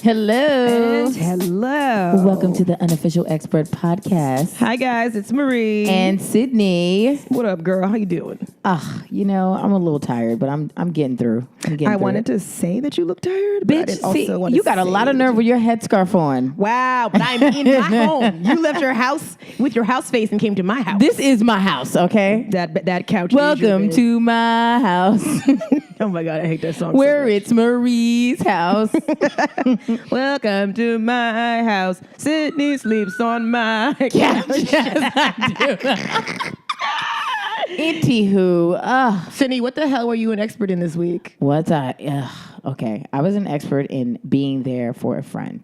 Hello. And hello. Welcome to the Unofficial Expert Podcast. Hi, guys. It's Marie. And Sydney. What up, girl? How you doing? I'm a little tired, but I'm getting through. I wanted to say that you look tired, but I Bitch, didn't also want to you got a lot of nerve with your headscarf on. Wow, but I'm in my home. You left your house with your house face and came to my house. This is my house, okay? That couch. Welcome to my house. Oh my God, I hate that song. Where it's Marie's house. Welcome to my house. Sydney sleeps on my couch. Yes, I do. Anywho, Sydney, what the hell were you an expert in this week? Okay, I was an expert in being there for a friend.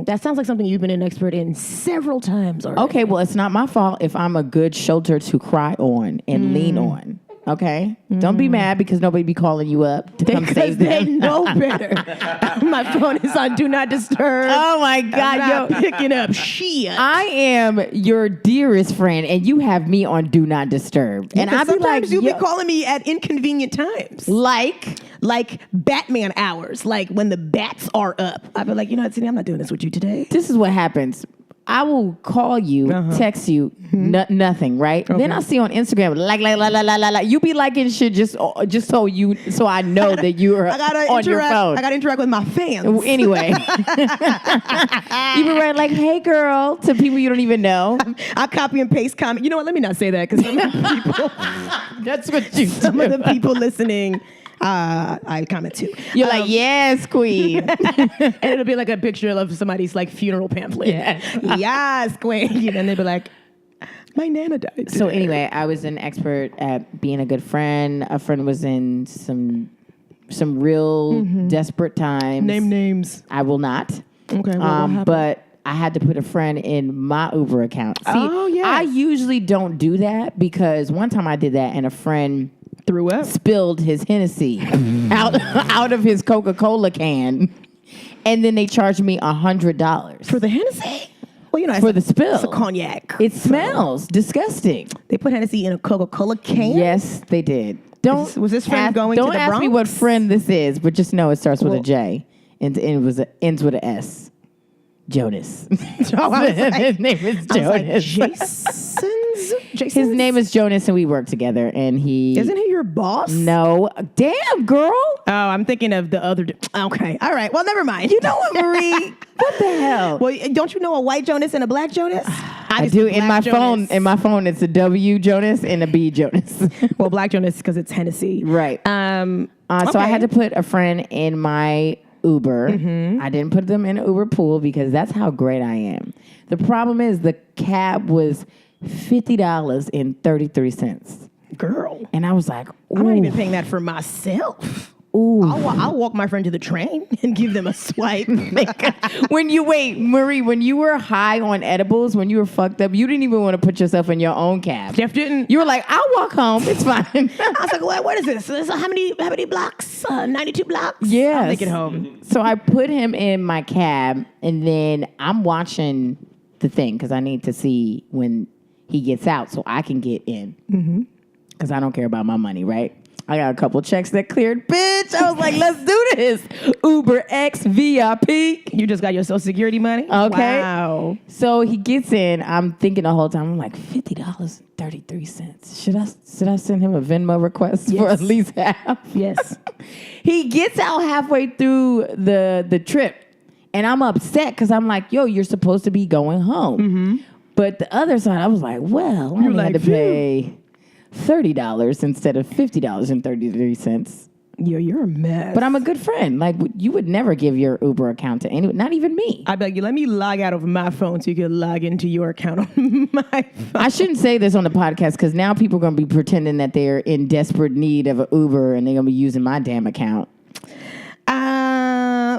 That sounds like something you've been an expert in several times already. Okay, well, it's not my fault if I'm a good shoulder to cry on and lean on. Okay? Don't be mad because nobody be calling you up to come save them. They know better. My phone is on Do Not Disturb. Oh, my God. I'm not picking up shit. I am your dearest friend, and you have me on Do Not Disturb. And I be sometimes like, you'll be calling me at inconvenient times. Like Batman hours, like when the bats are up. I'll be like, you know what, Sydney, I'm not doing this with you today. This is what happens. I will call you, text you, nothing, right? Okay. Then I'll see on Instagram, like. You be liking shit just so I know that you are on your phone. I got to interact with my fans. Anyway. You be writing like, hey, girl, to people you don't even know. I copy and paste comment. You know what? Let me not say that because some of the people. That's what you do. Some of the people listening. I comment too. You're like, yes, queen. And it'll be like a picture of somebody's like funeral pamphlet. Yeah. Yes, queen. And they'll be like, my Nana died today. So anyway, I was an expert at being a good friend. A friend was in some real desperate times. Name names. I will not. Okay. Well, but I had to put a friend in my Uber account. See, I usually don't do that because one time I did that and a friend threw up, spilled his Hennessy out of his Coca-Cola can, and then they charged me $100 for the Hennessy. Well, you know, for the spill. It's a cognac. It smells disgusting. They put Hennessy in a Coca-Cola can. Yes, they did. Was this friend going to the Bronx? Don't ask me what friend this is, but just know it starts with a J and ends with an S. Jonas. His name is Jonas. Jason's? His name is Jonas, and we work together. And isn't he your boss? No, damn girl. Oh, I'm thinking of the other. Okay, all right. Well, never mind. You know what, Marie? What the hell? Well, don't you know a white Jonas and a black Jonas? I do. In my phone, it's a W Jonas and a B Jonas. Well, black Jonas because it's Hennessy, right? So I had to put a friend in my Uber. I didn't put them in an Uber pool because that's how great I am. The problem is the cab was $50.33. Girl. And I was like, ooh. I'm not even paying that for myself. Ooh. I'll walk my friend to the train and give them a swipe. When you were high on edibles, when you were fucked up, you didn't even want to put yourself in your own cab. Jeff didn't. You were like, I'll walk home. It's fine. I was like, what is this? How many blocks? 92 blocks? Yeah. I'll make it home. So I put him in my cab, and then I'm watching the thing because I need to see when he gets out so I can get in. Because I don't care about my money, right? I got a couple checks that cleared. Bitch, I was like, let's do this. Uber X VIP. You just got your Social Security money? Okay. Wow. So he gets in. I'm thinking the whole time, I'm like, $50.33. Should I send him a Venmo request for at least half? Yes. He gets out halfway through the trip. And I'm upset because I'm like, yo, you're supposed to be going home. But the other side, I was like, well, I only had to pay $30 instead of $50.33. You're a mess. But I'm a good friend. Like, you would never give your Uber account to anyone, not even me. I'd be like, let me log out of my phone so you can log into your account on my phone. I shouldn't say this on the podcast because now people are going to be pretending that they're in desperate need of an Uber and they're going to be using my damn account.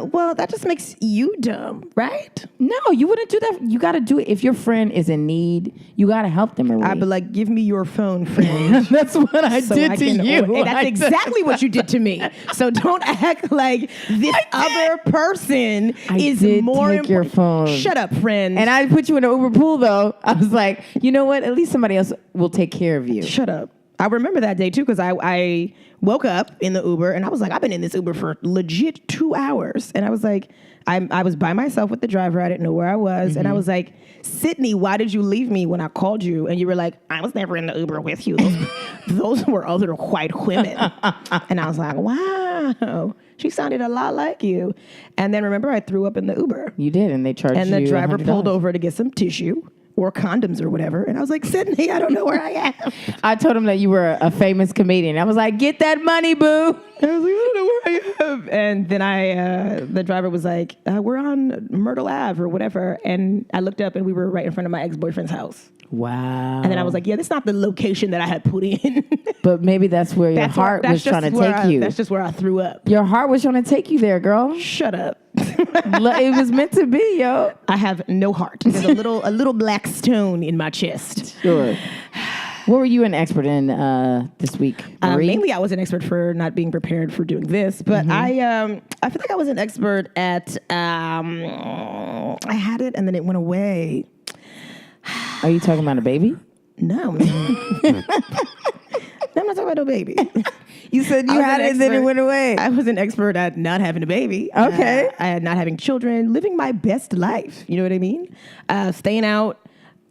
Well, that just makes you dumb, right? No, you wouldn't do that. You got to do it. If your friend is in need, you got to help them, Marie. I'd be like, give me your phone, friend. That's what I did to you. And that's exactly what you did to me. So don't act like this other person is more important. Your phone. Shut up, friend. And I put you in an Uber pool, though. I was like, you know what? At least somebody else will take care of you. Shut up. I remember that day too because I woke up in the Uber and I was like, I've been in this Uber for legit 2 hours. And I was like, I was by myself with the driver. I didn't know where I was. And I was like, Sydney, why did you leave me when I called you? And you were like, I was never in the Uber with you. Those were other white women. And I was like, wow, she sounded a lot like you. And then remember, I threw up in the Uber. You did, and they charged you. And the driver $100. pulled over to get some tissue or condoms or whatever. And I was like, Sydney, I don't know where I am. I told him that you were a famous comedian. I was like, get that money, boo. And I was like, I don't know where I am. And then the driver was like, we're on Myrtle Ave or whatever. And I looked up and we were right in front of my ex-boyfriend's house. Wow. And then I was like, yeah, that's not the location that I had put in. But maybe that's where your heart was trying to take you. That's just where I threw up. Your heart was trying to take you there, girl. Shut up. It was meant to be, yo. I have no heart. There's a little black stone in my chest. Sure. What were you an expert in this week, Marie? Mainly, I was an expert for not being prepared for doing this, but I feel like I was an expert at. I had it and then it went away. Are you talking about a baby? No, man. No, I'm not talking about no baby. You said you had it and then it went away. I was an expert at not having a baby. Okay. At not having children, living my best life. You know what I mean? Staying out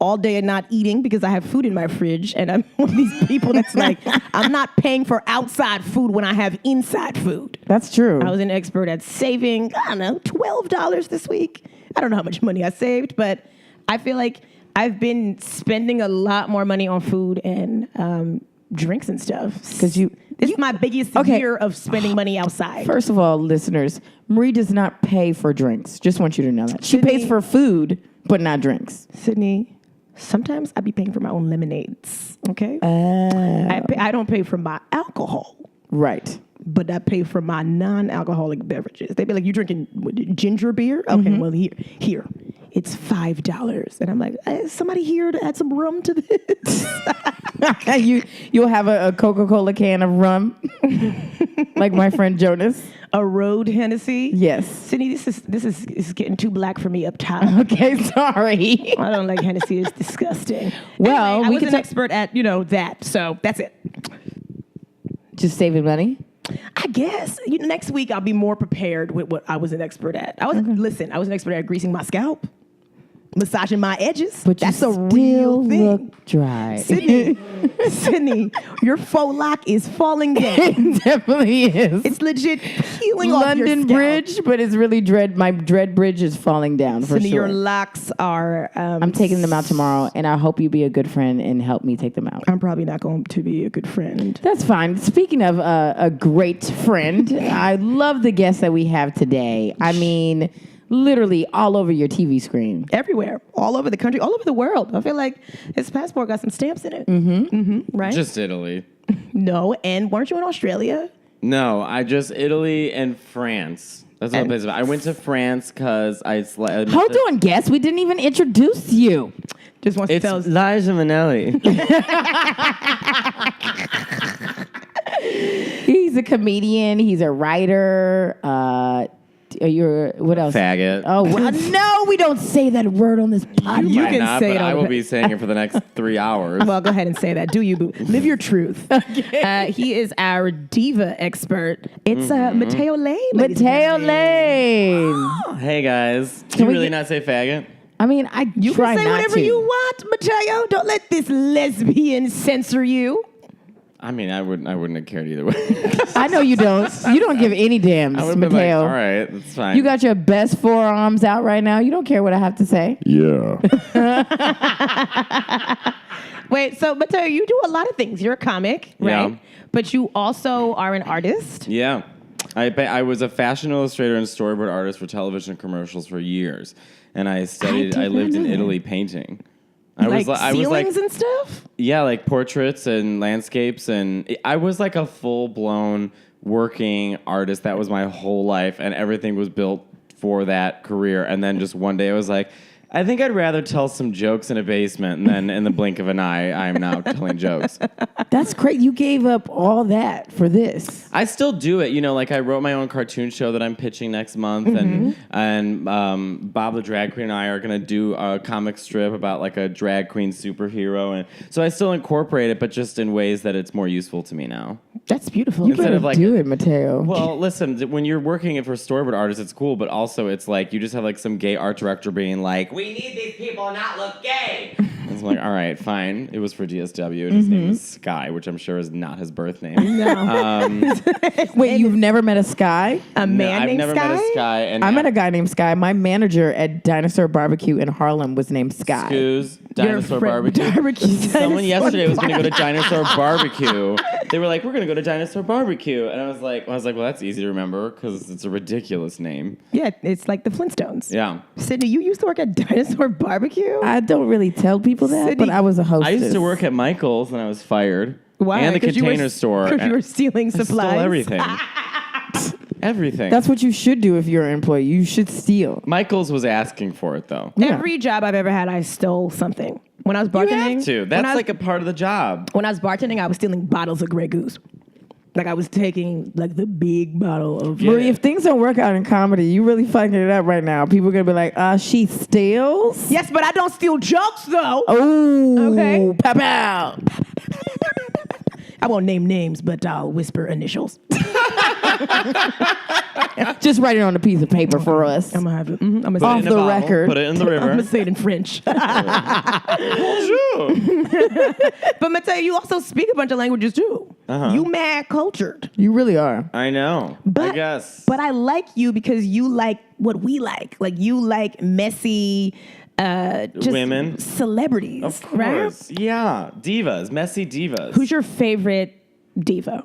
all day and not eating because I have food in my fridge. And I'm one of these people that's like, I'm not paying for outside food when I have inside food. That's true. I was an expert at saving, I don't know, $12 this week. I don't know how much money I saved, but I feel like I've been spending a lot more money on food and drinks and stuff. Because this is my biggest year of spending money outside. First of all, listeners, Marie does not pay for drinks. Just want you to know that. She pays for food, but not drinks. Sydney, sometimes I be paying for my own lemonades, okay? I don't pay for my alcohol. Right. But I pay for my non-alcoholic beverages. They be like, you drinking ginger beer? Okay, well, here. It's $5. And I'm like, is somebody here to add some rum to this? You'll have a Coca-Cola can of rum, like my friend Jonas. A Road Hennessy? Yes. Sydney, this is getting too black for me up top. Okay, sorry. I don't like Hennessy. It's disgusting. Well, anyway, I was an expert at, that. So that's it. Just saving money? I guess. Next week I'll be more prepared with what I was an expert at. I was an expert at greasing my scalp, massaging my edges. But that's you a real thing. Look dry. Sydney, your faux lock is falling down. It definitely is. It's legit peeling off your London scalp. Bridge, but it's really my dread bridge is falling down for Sydney, sure. your locks are... I'm taking them out tomorrow, and I hope you be a good friend and help me take them out. I'm probably not going to be a good friend. That's fine. Speaking of a great friend, I love the guest that we have today. I mean... literally all over your TV screen. Everywhere. All over the country. All over the world. I feel like his passport got some stamps in it. Right? Just Italy. No. And weren't you in Australia? No, Italy and France. That's what places. I went to France because Hold on, guest. We didn't even introduce you. Just wants to tell us. Liza Minnelli. He's a comedian. He's a writer. What else? Faggot. Oh, well, no, we don't say that word on this podcast. You Might can not, say but it on I will the- be saying it for the next 3 hours. Well, go ahead and say that. Do you, boo? Live your truth. Okay. He is our diva expert. It's Matteo Lane. Matteo Lane. Hey guys, can you we really get- not say faggot? I mean, I You try can say not whatever to. you want, Matteo. Don't let this lesbian censor you. I mean, I wouldn't have cared either way. I know you don't. You don't give any damns, I would have been like, Matteo. all right, that's fine. You got your best forearms out right now. You don't care what I have to say. yeah. Wait, so Matteo, you do a lot of things. You're a comic, right? Yeah. But you also are an artist. Yeah. I was a fashion illustrator and storyboard artist for television commercials for years, and I lived in Italy painting. I ceilings and stuff? Yeah, like portraits and landscapes, and I was like a full-blown working artist. That was my whole life, and everything was built for that career. And then just one day I was like, I think I'd rather tell some jokes in a basement, and then in the blink of an eye, I'm now telling jokes. That's great. You gave up all that for this. I still do it. Like I wrote my own cartoon show that I'm pitching next month, and Bob the drag queen and I are gonna do a comic strip about like a drag queen superhero, and so I still incorporate it, but just in ways that it's more useful to me now. That's beautiful. You better do it, Matteo. Well, listen, when you're working for storyboard artists, it's cool, but also it's like you just have like some gay art director being like, "We need these people to not look gay." It's like, all right, fine. It was for DSW, and his name is Sky, which I'm sure is not his birth name. No. Wait, you've never met a Sky? A man I've named never Sky? met a Sky. And I met a guy named Sky. My manager at Dinosaur Barbecue in Harlem was named Sky. Excuse Dinosaur Barbecue. Someone yesterday was going to go to Dinosaur Barbecue. They were like, "We're going to go to Dinosaur Barbecue," and I was like, "Well, that's easy to remember because it's a ridiculous name." Yeah, it's like the Flintstones. Yeah. Sydney, you used to work at Dinosaur Barbecue? I don't really tell people that, Sydney, but I was a hostess. I used to work at Michael's and I was fired. Why? And the 'Cause Container Store. Because you were stealing I supplies. stole everything. Everything. That's what you should do if you're an employee. You should steal. Michael's was asking for it though. Yeah. Every job I've ever had, I stole something. When I was You bartending, have to. That's like a part of the job. when I was bartending, I was stealing bottles of Grey Goose. Like I was taking like the big bottle of. Yeah. Marie, if things don't work out in comedy, you really fucking it up right now. People are gonna be like, she steals? Yes, but I don't steal jokes though. Oh, Okay. Pow pow. I won't name names, but I'll whisper initials. Just write it on a piece of paper for us. I'm gonna have it. I'm gonna Put Off it in a the bottle, record. Put it in the I'm river. gonna say it in French. Bonjour. But Matteo, you also speak a bunch of languages too. Uh-huh. You mad cultured. You really are. I know. But, I guess. But I like you because you like what we like. Like you like messy, just Women. celebrities. Of right? course. Yeah. Divas. Messy divas. Who's your favorite diva?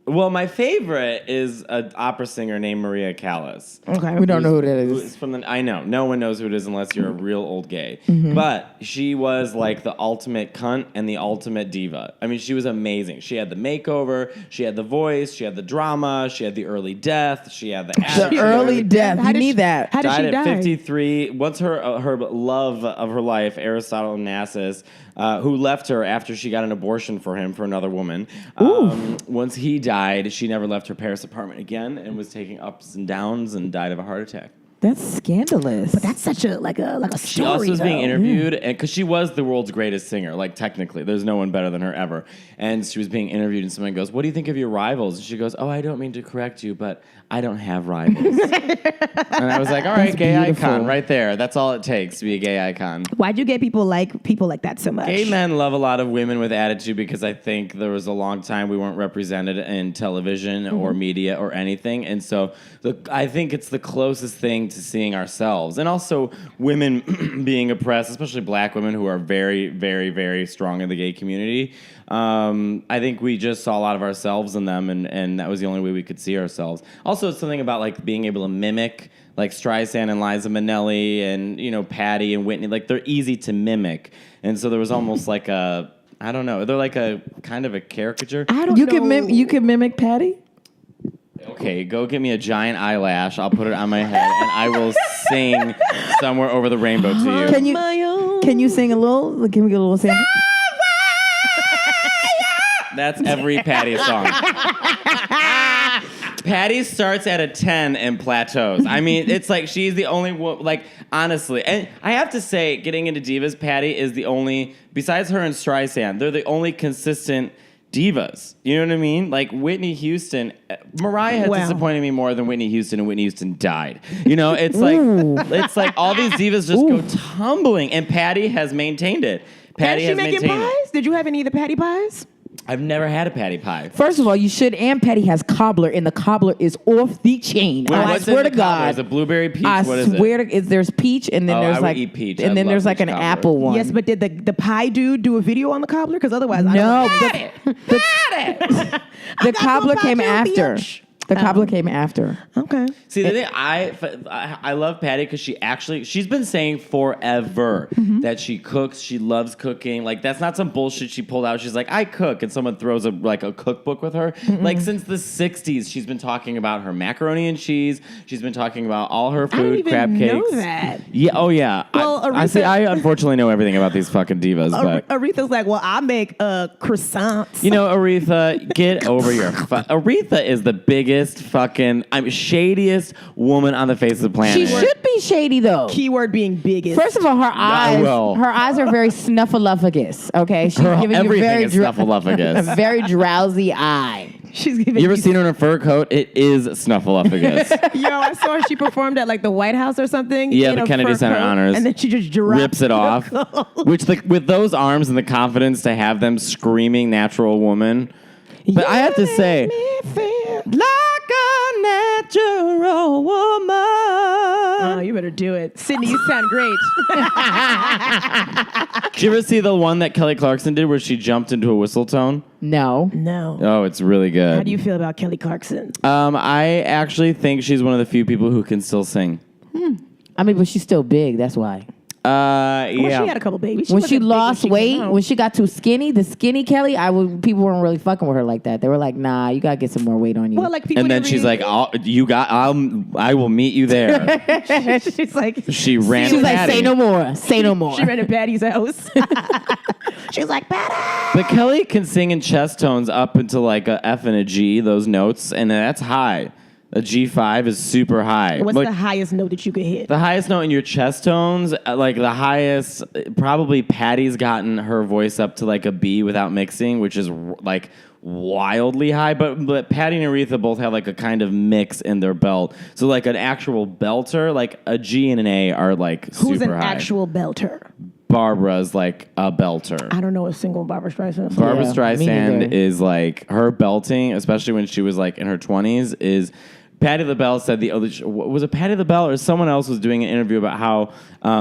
Well, my favorite is an opera singer named Maria Callas. Okay. We don't know who that Who's is. from I know. No one knows who it is unless you're a real old gay. Mm-hmm. But she was like the ultimate cunt and the ultimate diva. I mean, she was amazing. She had the makeover. She had the voice. She had the drama. She had the early death. She had the The attitude. early death. How You did need she- that. How did Died she at die? 53. Once her love of her life, Aristotle Onassis, who left her after she got an abortion for him for another woman. Once he died, she never left her Paris apartment again and was taking ups and downs and died of a heart attack. That's scandalous. That's such a like a story. She also was being though. interviewed, and because she was the world's greatest singer, like technically, there's no one better than her ever. And she was being interviewed, and someone goes, "What do you think of your rivals?" And she goes, "Oh, I don't mean to correct you, but I don't have rivals." And I was like, "All right, That's gay beautiful. icon, right there. That's all it takes to be a gay icon." Why'd you get people like that so much? Gay men love a lot of women with attitude because I think there was a long time we weren't represented in television or media or anything. And so I think it's the closest thing to seeing ourselves. And also women being oppressed, especially black women who are very, very, very strong in the gay community. I think we just saw a lot of ourselves in them, and that was the only way we could see ourselves. Also, it's something about like being able to mimic like Streisand and Liza Minnelli and, Patty and Whitney. Like, they're easy to mimic. And so there was almost like a, I don't know, they're like a kind of a caricature. I don't You know. can mimic Patty? Okay, go get me a giant eyelash. I'll put it on my head, and I will sing Somewhere Over the Rainbow to you. Can you sing a little? Can we get a little sample? That's every Patty song. Patty starts at a 10 and plateaus. I mean, it's like she's the only one, like, honestly. And I have to say, getting into divas, Patty is the only, besides her and Streisand, they're the only consistent divas. You know what I mean? Like, Whitney Houston, Mariah has disappointed me more than Whitney Houston, and Whitney Houston died. It's like all these divas just go tumbling, and Patty has maintained it. Patty Can has she make maintained pies? it. Did you have any of the Patty pies? I've never had a Patty pie. First of all, you should. And Patty has cobbler, and the cobbler is off the chain. Wait, I what's swear in to the cobbler? God. Is it blueberry peach? I What is swear it? there's peach, and then Oh, there's I would like eat peach. and I then love there's like peach an cobbler. apple one. Yes, but did the pie dude do a video on the cobbler? Because otherwise, no, I don't the cobbler came after. The cobbler came after. Okay. See, the thing, I love Patty because she's been saying forever that she cooks. She loves cooking. Like, that's not some bullshit she pulled out. She's like, I cook, and someone throws a cookbook with her. Like, since the 60s, she's been talking about her macaroni and cheese. She's been talking about all her food, I didn't even crab cakes. know that. Yeah. Oh, yeah. Well, I see. I unfortunately know everything about these fucking divas, but Aretha's like, well, I make croissants. you know, Aretha, get over your. Aretha is the biggest fucking, shadiest woman on the face of the planet. She should be shady though. Keyword being biggest. First of all, her eyes are very snuffleupagus. Okay, she's giving you everything very is snuffleupagus. a very drowsy eye. She's giving You ever seen her in a fur coat? It is snuffleupagus. Yo, I saw her. She performed at like the White House or something. Yeah, in the a Kennedy fur Center coat, Honors. and then she just drops Rips it off. Which, with those arms and the confidence to have them screaming natural woman. But I have to say, like a natural woman. Oh, you better do it. Sydney, you sound great. Did you ever see the one that Kelly Clarkson did where she jumped into a whistle tone? No. No. Oh, it's really good. How do you feel about Kelly Clarkson? I actually think she's one of the few people who can still sing. I mean, but she's still big. That's why. Well, Yeah. she had a couple babies. When wasn't she big lost came weight, out. when she got too skinny, the skinny Kelly, people weren't really fucking with her like that. They were like, "Nah, you gotta get some more weight on you." well, like people. And then didn't she's really- like, I will meet you there. she's like, She ran. she was like, Patty. "Say no more. Say no more." she ran to Patty's house. She's like, Patty. But Kelly can sing in chest tones up into like a F and a G, those notes, and that's high. A G5 is super high. What's Like, the highest note that you could hit? the highest note in your chest tones, like the highest, probably Patty's gotten her voice up to like a B without mixing, which is like wildly high. But Patty and Aretha both have like a kind of mix in their belt. So like an actual belter, like a G and an A are like super Who's an high. actual belter? Barbara's like a belter. I don't know a single Barbara Streisand song. Barbara Yeah, me Streisand neither. is like her belting, especially when she was like in her 20s, is Patti LaBelle said was it Patti LaBelle or someone else was doing an interview about how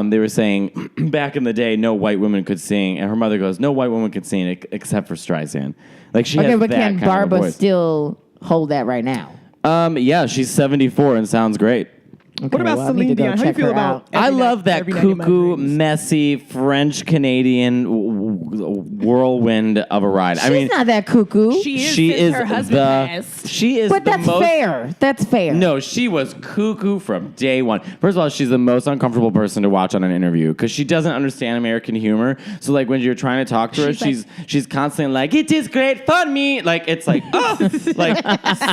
they were saying back in the day no white women could sing, and her mother goes, no white woman could sing except for Streisand. Like she has but that can kind of Barbara voice. still hold that right now? Yeah, she's 74 and sounds great. Okay, What about well, I need Celine to go Dion? How do you check feel her about? out. I love that Every Night in My cuckoo, Dreams? messy French Canadian whirlwind of a ride. I mean, She's not that cuckoo. She is. she since is her husband passed. she is but the that's most fair. That's fair. No, she was cuckoo from day one. First of all, she's the most uncomfortable person to watch on an interview because she doesn't understand American humor. So, like, when you're trying to talk to her, she's constantly like, "It is great for me." Like, it's like, oh, like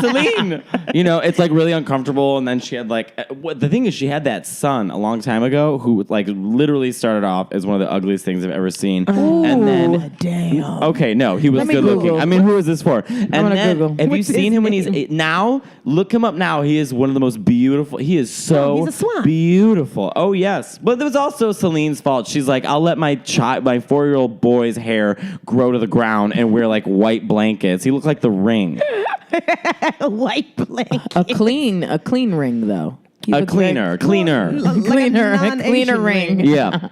Celine. You know, it's like really uncomfortable. And then she had like, the thing is, she had that son a long time ago who like literally started off as one of the ugliest things I've ever seen. And then, Damn. okay, no, he was Let me good looking. Google. I mean, who is this for? And gonna then, Google. have you What's seen his him when he's name? now? Look him up now. He is one of the most beautiful. He is so he's a swan. beautiful. Oh yes, but it was also Celine's fault. She's like, I'll let my 4-year-old boy's hair grow to the ground and wear like white blankets. He looked like The Ring. A white blanket. A clean ring though. You A look cleaner. cleaner ring. Yeah.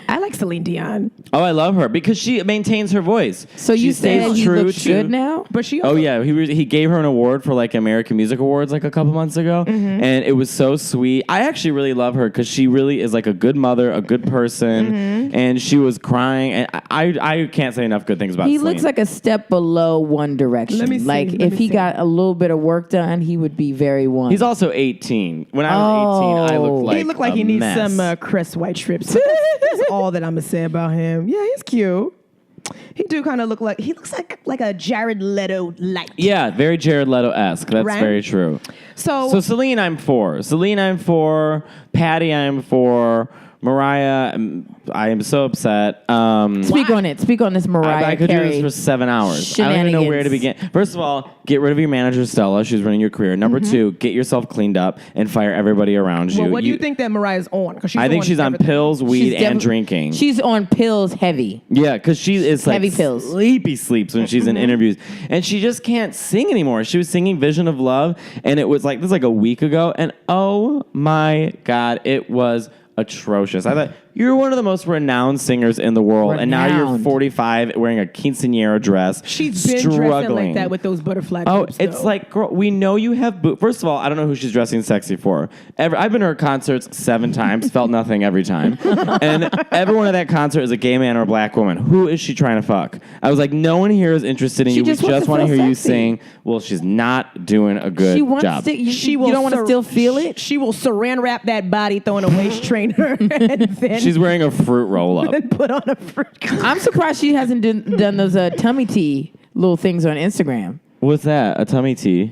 I like Celine Dion, Oh, I love her because she maintains her voice. So she you said stays he true looks to. good now? but she. Oh Also, yeah, he gave her an award for like American Music Awards like a couple months ago, and it was so sweet. I actually really love her because she really is like a good mother, a good person, and she was crying. And I can't say enough good things about. He Celine. looks like a step below One Direction. Let me see, Like let if me he see. got a little bit of work done, he would be very one. He's also 18. When I was 18, I looked like he looked like a he needs mess. some Crest white strips. That's all that I'm gonna say about him. Yeah, he's cute. He do kind of look like he looks like a Jared Leto light. Yeah, very Jared Leto-esque. That's Right? very true. So, Celine, I'm for. Celine, I'm for. Patty, I'm for. Mariah, I am so upset. Speak on it. Speak on this Mariah I could Carey. do this for 7 hours. I don't even know where to begin. First of all, get rid of your manager, Stella. She's running your career. Number 2, get yourself cleaned up and fire everybody around you. well, what do you think that Mariah's on? Because I think she's on everything. pills, weed, and defi- drinking. She's on pills heavy. Yeah, because she is like Heavy pills. sleepy sleeps when she's in interviews. And she just can't sing anymore. She was singing Vision of Love, and it was like, this was like a week ago, and oh my God, it was atrocious. I thought, you're one of the most renowned singers in the world, and now you're Renowned. 45 wearing a quinceañera dress. She's been dressing like that with those butterfly boobs, it's though. like, girl, we know you have boobs. First of all, I don't know who she's dressing sexy for. I've been to her concerts 7 times, felt nothing every time. And everyone at that concert is a gay man or a black woman. Who is she trying to fuck? I was like, no one here is interested in She you. We just wants just to want to feel hear you sexy. sing. Well, she's not doing a good She wants job. to. You don't want to still feel it. She will saran wrap that body, throw in a waist trainer, and then She's wearing a fruit roll-up. put on a fruit. I'm surprised she hasn't done those tummy tea little things on Instagram. What's that? A tummy tea?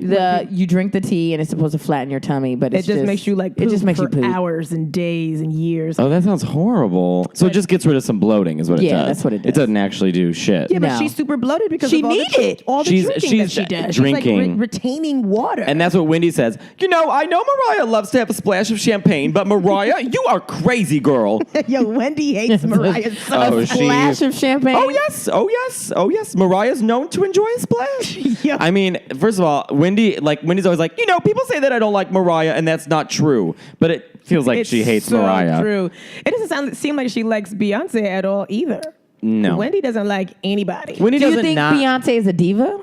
You drink the tea and it's supposed to flatten your tummy, but It just makes you like poop it just makes for you poop. hours and days and years. Oh, that sounds horrible. So it just gets rid of some bloating, is what it Yeah, does. that's what it does. It doesn't actually do shit. Yeah, but No. she's super bloated because She of need all the She's- drinking that she's she does. drinking. She's like retaining water. And that's what Wendy says. You know, I know Mariah loves to have a splash of champagne, but Mariah, you are crazy, girl. Yo, Wendy hates Mariah so Oh, much. she- Splash of champagne. Oh yes, oh yes, oh yes. Mariah's known to enjoy a splash. Yeah. I mean, first of all, Wendy's always like, you know, people say that I don't like Mariah, and that's not true. But it feels like It's she hates so Mariah. True. It doesn't seem like she likes Beyonce at all either. No. Wendy doesn't like anybody. Wendy Do you doesn't think not Beyonce is a diva?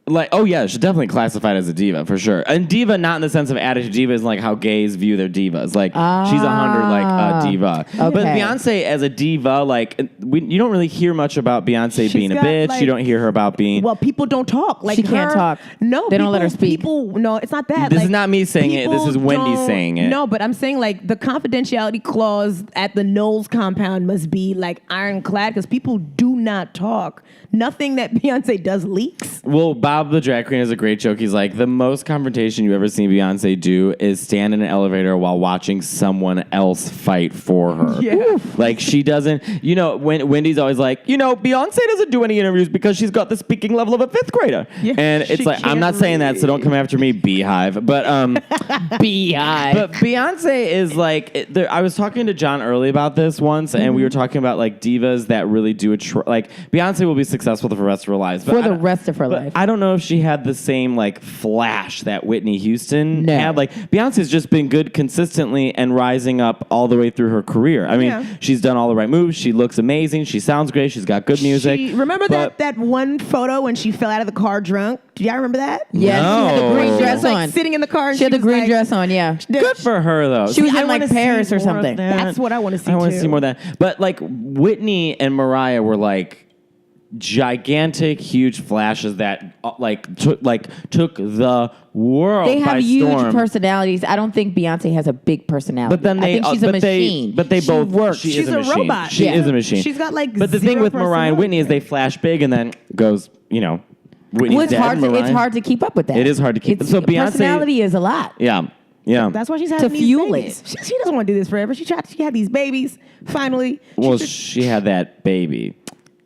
like. Oh yeah, she's definitely classified as a diva for sure. And diva, not in the sense of attitude. Diva is like how gays view their divas. Like she's 100 like a diva. Okay. But Beyonce as a diva, like you don't really hear much about Beyonce She's being a got, bitch. like- you don't hear her about being. Well, people don't talk. Like She can't talk. No, They don't let her speak. No, it's not that. This Like, is not me saying it. This people is Wendy don't- saying it. No, but I'm saying like the confidentiality clause at the Knowles compound must be like ironclad because people do not talk. Nothing that Beyonce does leaks. Well, Bob the drag queen has a great joke. He's like, the most confrontation you ever seen Beyonce do is stand in an elevator while watching someone else fight for her. Yeah. Like she doesn't, you know, when Wendy's always like, you know, Beyonce doesn't do any interviews because she's got the speaking level of a 5th grader. Yeah, And it's she like, I'm can't not saying that, so don't come after me, Beehive. But Beehive. But Beyonce is like, I was talking to John early about this once, and we were talking about like divas that really do like Beyonce will be successful for the rest of her lives. But For I the don't- rest of her but life. I don't know if she had the same like flash that Whitney Houston No. had. Like Beyonce's just been good consistently and rising up all the way through her career. I mean, Yeah. she's done all the right moves. She looks amazing. She sounds great. She's got good music. Remember but- that one photo when she fell out of the car drunk? Do y'all remember that? Yeah, she had the green No. dress Like on. sitting in the car. And She had the was green like- dress on, yeah. Good for her though. She was See, in, I like, wanna see Paris or more of something. that. That's what I wanna see, I want to too. see more of that. But like Whitney and Mariah were like gigantic, huge flashes that took the world They have by huge storm. personalities. I don't think Beyonce has a big personality. But then they, I think she's a but they- machine. but they She both works. She She's is a a machine. robot. She Yeah. is a machine. She's got, like, But the thing zero with Mariah and Whitney is they flash big and then goes, you know, Whitney's Well, it's dead. hard. Mariah. It's hard to keep up with that. It is hard to keep- so Beyonce- personality is a lot. Yeah, yeah. That's why she's To having these fuel babies. it. She doesn't want to do this forever. She had these babies. Finally, Well, she had that baby.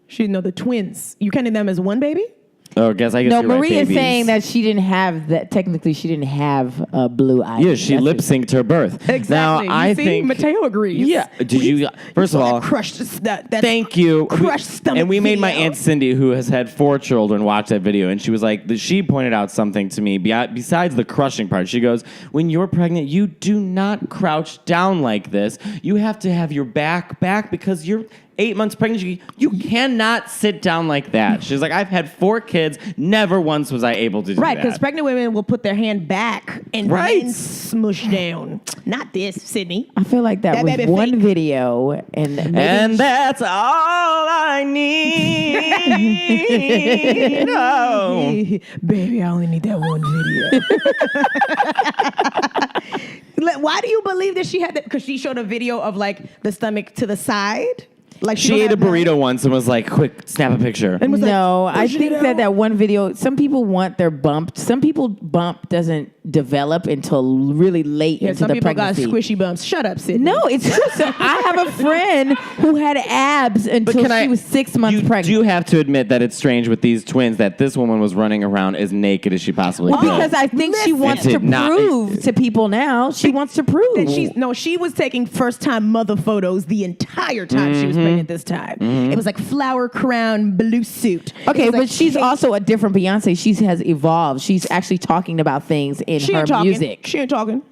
she know the twins. You counting them as one baby? Oh, I guess No, you're right, Marie is babies. saying that she didn't have that. Technically, she didn't have blue eyes. Yeah, she lip synced her birth. Exactly. Now I You see? think Matteo agrees. Yeah. Did you? First of all, crushed that. thank you. Crushed stomach. And we made my video. Aunt Cindy, who has had 4 children, watch that video, and she was like, she pointed out something to me besides the crushing part. She goes, "When you're pregnant, you do not crouch down like this. You have to have your back because you're 8 months pregnant. You cannot sit down like that." She's like, "I've had 4 kids. Never once was I able to do Right, that." because pregnant women will put their hand back and Right. then smush down. Not this, Sydney. I feel like that That was baby one fake. video, and maybe And that's all I need. Oh. Baby, I only need that one video. Why do you believe that she had that? Because she showed a video of like the stomach to the side. Like She ate a burrito once and was like, "Quick, snap a picture." And was like, no, I push it think out. that one video. Some people want their bump. Some people bump doesn't develop until really late Yeah, into some the people pregnancy. got squishy bumps. Shut up, Sydney. No, it's true. So I have a friend who had abs until she was 6 months you pregnant. do have to admit that it's strange with these twins that this woman was running around as naked as she possibly Well, could. because I think she Listen. wants It to did not- prove to people now. She wants to prove. that she was taking first time mother photos the entire time she was pregnant this time. It was like flower crown blue suit. Okay, It was but like she's cake. also a different Beyonce. She has evolved. She's actually talking about things in She her ain't talking. music. She ain't talking.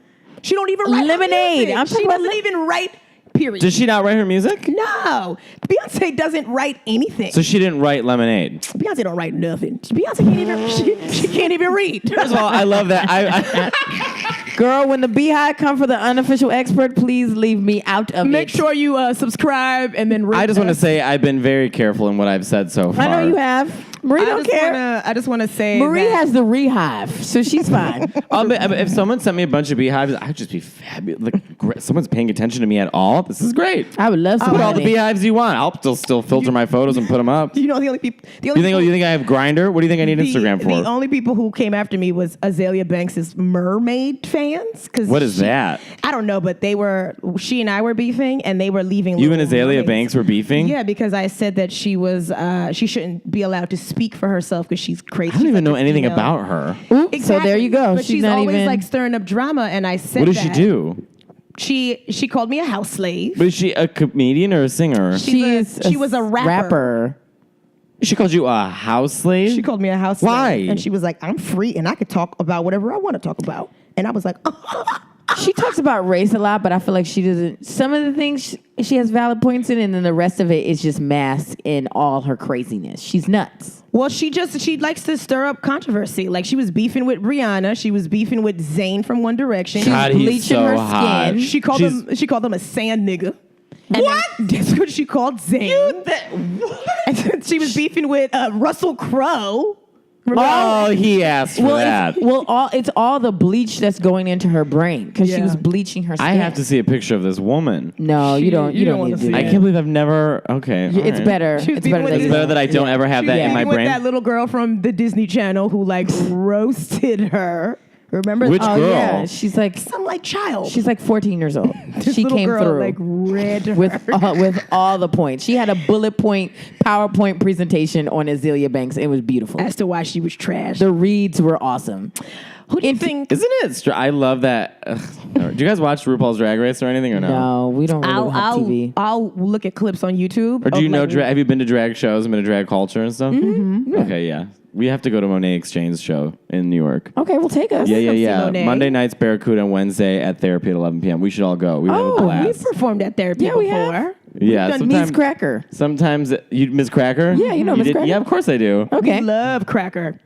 She don't even write her Lemonade. music. I'm talking She about doesn't even write period. Does she not write her music? No. Beyonce doesn't write anything. So she didn't write Lemonade. Beyonce don't write nothing. Beyonce can't even, she can't even read. First of all, I love that. Girl, when the Beehive come for the unofficial expert, please leave me out of it. Make sure you subscribe and then rate I just want to us. say I've been very careful in what I've said so far. I know you have. Marie don't care. I just want to say Marie that has the Rehive, so she's fine. If someone sent me a bunch of beehives, I'd just be fabulous. Like, someone's paying attention to me at all. This is great. I would love Put all the somebody. beehives you want. I'll still filter my photos and put them up. you know the only people. You think I have Grindr? What do you think I need Instagram for? The only people who came after me was Azalea Banks' mermaid fans. What is that? I don't know, but she and I were beefing, and they were leaving. You and little Azalea mermaids. Banks were beefing? Yeah, because I said that she shouldn't be allowed to speak for herself because she's crazy. I don't even know anything about her. Oops, so there you go. But She's she's not always even like stirring up drama, and I said, What does she do? She called me a house slave. But is she a comedian or a singer? She was a rapper. She called you a house slave? She called me a house Why? slave. And she was like, I'm free and I could talk about whatever I want to talk about. And I was like, She talks about race a lot, but I feel like she doesn't. Some of the things she has valid points in, and then the rest of it is just masked in all her craziness. She's nuts. well, she likes to stir up controversy. Like she was beefing with Rihanna. She was beefing with Zayn from One Direction. God, he's bleaching so her hot. skin. She called him a sand nigga. And What? That's what she called Zayn. And then she was beefing with Russell Crowe. Oh, he asked for that. It's all the bleach that's going into her brain because she Yeah. was bleaching her skin. I have to see a picture of this woman. No, you don't. You don't wanna need to see do I that. can't believe I've never. Okay. all It's right. better. She was It's better beefing with than It's you better know. that I don't ever have that in my With brain. that little girl from the Disney Channel who like roasted her. Remember? Which Oh girl? yeah, she's like Some like child. 14 years old. This She little came girl, through like read her. with all the points. She had a bullet point PowerPoint presentation on Azalea Banks. It was beautiful. as to why she was trash. The reads were awesome. Who do you think? Isn't it? I love that. Do you guys watch RuPaul's Drag Race or anything or no? No, we don't really have TV. I'll look at clips on YouTube. Or do of, you know? like, Have you been to drag shows and been to drag culture and stuff? Mm-hmm. Okay, yeah. We have to go to Monet Exchange show in New York. Okay, well take us. Yeah. Monet. Monday nights Barracuda and Wednesday at Therapy at 11 p.m. We should all go. We would have a Oh, blast. we've performed at therapy Yeah, we before. have. Yeah, done Miss Cracker. Sometimes you Miss Cracker. Yeah, you know Miss Cracker. Yeah, of course I do. Okay. We love Cracker.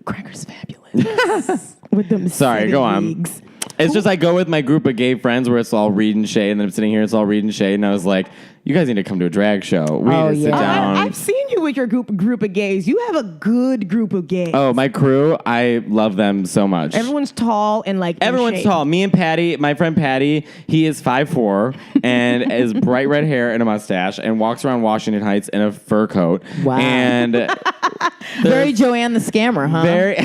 Cracker's fabulous. With them Sorry, go on. wigs. It's just I go with my group of gay friends where it's all Reed and Shay, and then I'm sitting here, it's all Reed and Shay, and I was like, you guys need to come to a drag show. We Oh, need to sit yeah. down. I've seen you with your group of gays. You have a good group of gays. Oh, my crew, I love them so much. Everyone's tall and like in Everyone's shape. tall. Me and Patty, my friend Patty, he is 5'4" and has bright red hair and a mustache and walks around Washington Heights in a fur coat. Wow. And Very Joanne the Scammer, huh? very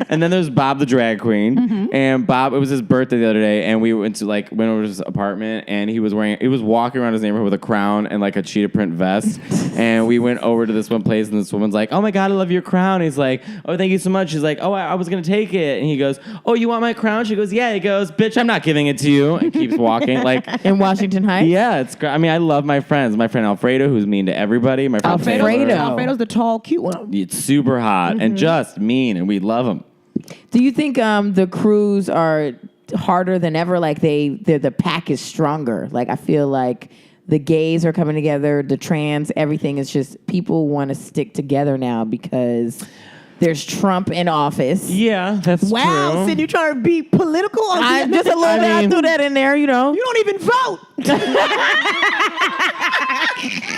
and then there's Bob the drag queen. Mm-hmm. And Bob, it was his birthday the other day, and we went over to his apartment, and he was walking around his neighborhood with a crown and like a cheetah print vest. And we went over to this one place, and this woman's like, "Oh my God, I love your crown." He's like, "Oh, thank you so much." She's like, "Oh, I was gonna take it." And he goes, "Oh, you want my crown?" She goes, "Yeah." He goes, "Bitch, I'm not giving it to you." And keeps walking. Like, In Washington Heights. yeah, it's great. I mean, I love my friends. My friend Alfredo, who's mean to everybody. My friend Alfredo. Taylor. Alfredo's the tall, cute one. It's super hot and just mean, and we love him. Do you think the crews are harder than ever? Like the pack is stronger. Like I feel like the gays are coming together, the trans, everything is just people want to stick together now because there's Trump in office. Yeah, that's Wow, true. Sid, you trying to be political? Just a little bit. I threw that in there, you know. You don't even vote.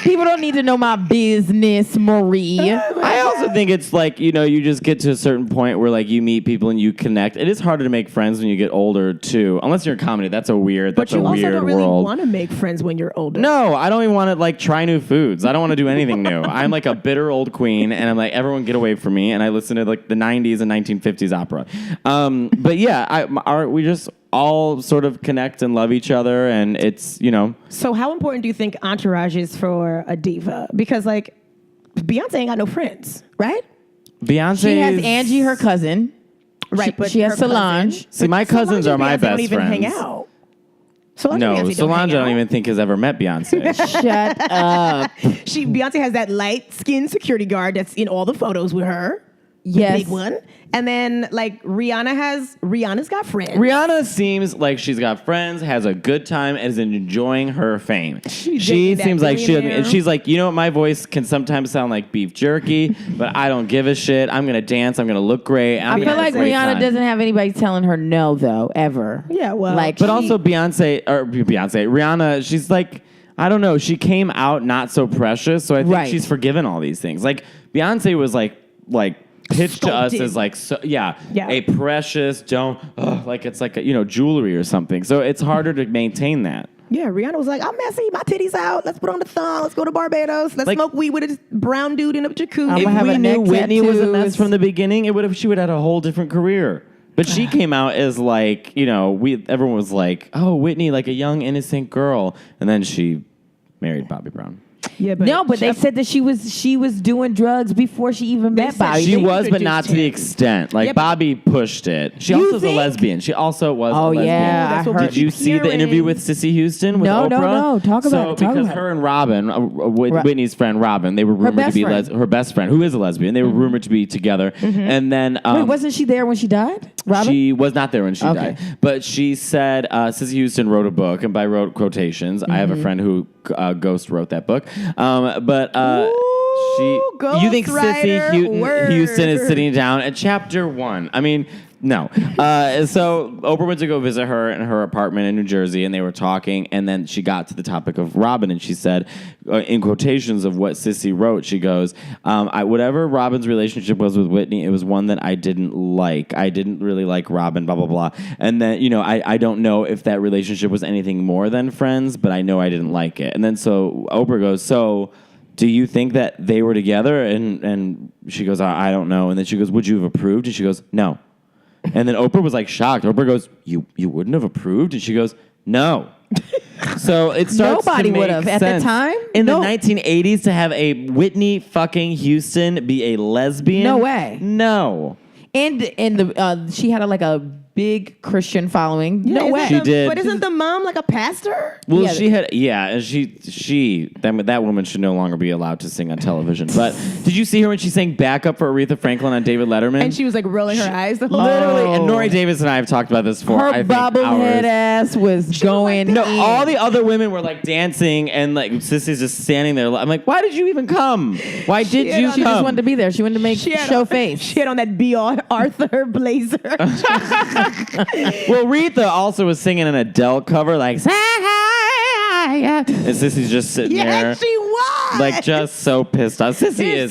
People don't need to know my business, Marie. I also think it's like, you just get to a certain point where like you meet people and you connect. It is harder to make friends when you get older too, unless you're in comedy. That's a weird But you also weird don't really world. want to make friends when you're older. No, I don't even want to like try new foods. I don't want to do anything new. I'm like a bitter old queen, and I'm like, everyone get away from me. And I listen to like the 90s and 1950s opera. But yeah, we just all sort of connect and love each other, and it's So how important do you think entourage is for a diva? Because like Beyonce ain't got no friends, right? Beyonce. She has Angie, her cousin. Right, but she has her Solange. See, my cousins are my Beyonce best don't even friends. hang out. Solange No, and Beyonce Solange I hang don't out. even think has ever met Beyonce. Shut up. Beyonce has that light skinned security guard that's in all the photos with her. Yes. big one. And then like Rihanna's got friends. Rihanna seems like she's got friends, has a good time, and is enjoying her fame. She dating seems that like billionaire. she's like, you know what, my voice can sometimes sound like beef jerky, but I don't give a shit. I'm gonna dance. I'm gonna look great. I feel like Rihanna doesn't have anybody telling her no, though, ever. Yeah, well, like, But also Rihanna, she's like, I don't know. She came out not so precious, so I think she's forgiven all these things. Like Beyonce was like pitched to us as like, a precious, like it's like a, jewelry or something. So it's harder to maintain that. Yeah, Rihanna was like, I'm messy, my titties out. Let's put on the thong. Let's go to Barbados. Let's smoke weed with a brown dude in a jacuzzi. If we knew Whitney was a mess tattoos. from the beginning, she would have had a whole different career. But she came out as like, everyone was like, oh, Whitney, like a young, innocent girl. And then she married Bobby Brown. Yeah, but no, but they said that she was doing drugs before she even met Bobby. She was, but not to the extent. Like Bobby pushed it. She also is a lesbian. She also was a lesbian. Yeah, That's what Did you see the interview with Sissy Houston with Oprah? No. Talk about it. Because her and Robin, Whitney's friend Robin, they were rumored to be her best friend, who is a lesbian. They were rumored to be together. And then wait, wasn't she there when she died? Robin? She was not there when she died. But she said Sissy Houston wrote a book, and by wrote quotations, I have a friend who Ghost wrote that book. You think Sissy Houston is sitting down at chapter 1? I mean, no. So Oprah went to go visit her in her apartment in New Jersey, and they were talking, and then she got to the topic of Robin, and she said, in quotations of what Sissy wrote, she goes, whatever Robin's relationship was with Whitney, it was one that I didn't like. I didn't really like Robin, blah, blah, blah. And then, I don't know if that relationship was anything more than friends, but I know I didn't like it. And then so Oprah goes, so do you think that they were together? And she goes, I don't know. And then she goes, would you have approved? And she goes, no. And then Oprah was like shocked. Oprah goes, you wouldn't have approved? And she goes, no. So it starts Nobody to make would have at the sense. time. In the 1980s to have a Whitney fucking Houston be a lesbian? No way. No. And she had a big Christian following. No way. She did. But isn't the mom like a pastor? Well, she had, and that woman should no longer be allowed to sing on television. But did you see her when she sang backup for Aretha Franklin on David Letterman? And she was like rolling her eyes the whole Literally, and Nori Davis and I have talked about this for Her bobblehead ass was going in. No, all the other women were like dancing, and like Sissy's just standing there. I'm like, why did you even come? Why did you come? She just wanted to be there. She wanted to make show face. She had on that B. Arthur blazer. Well, Aretha also was singing an Adele cover, like, and Sissy's just sitting there. Yes, she was. Like, just so pissed off. Sissy is.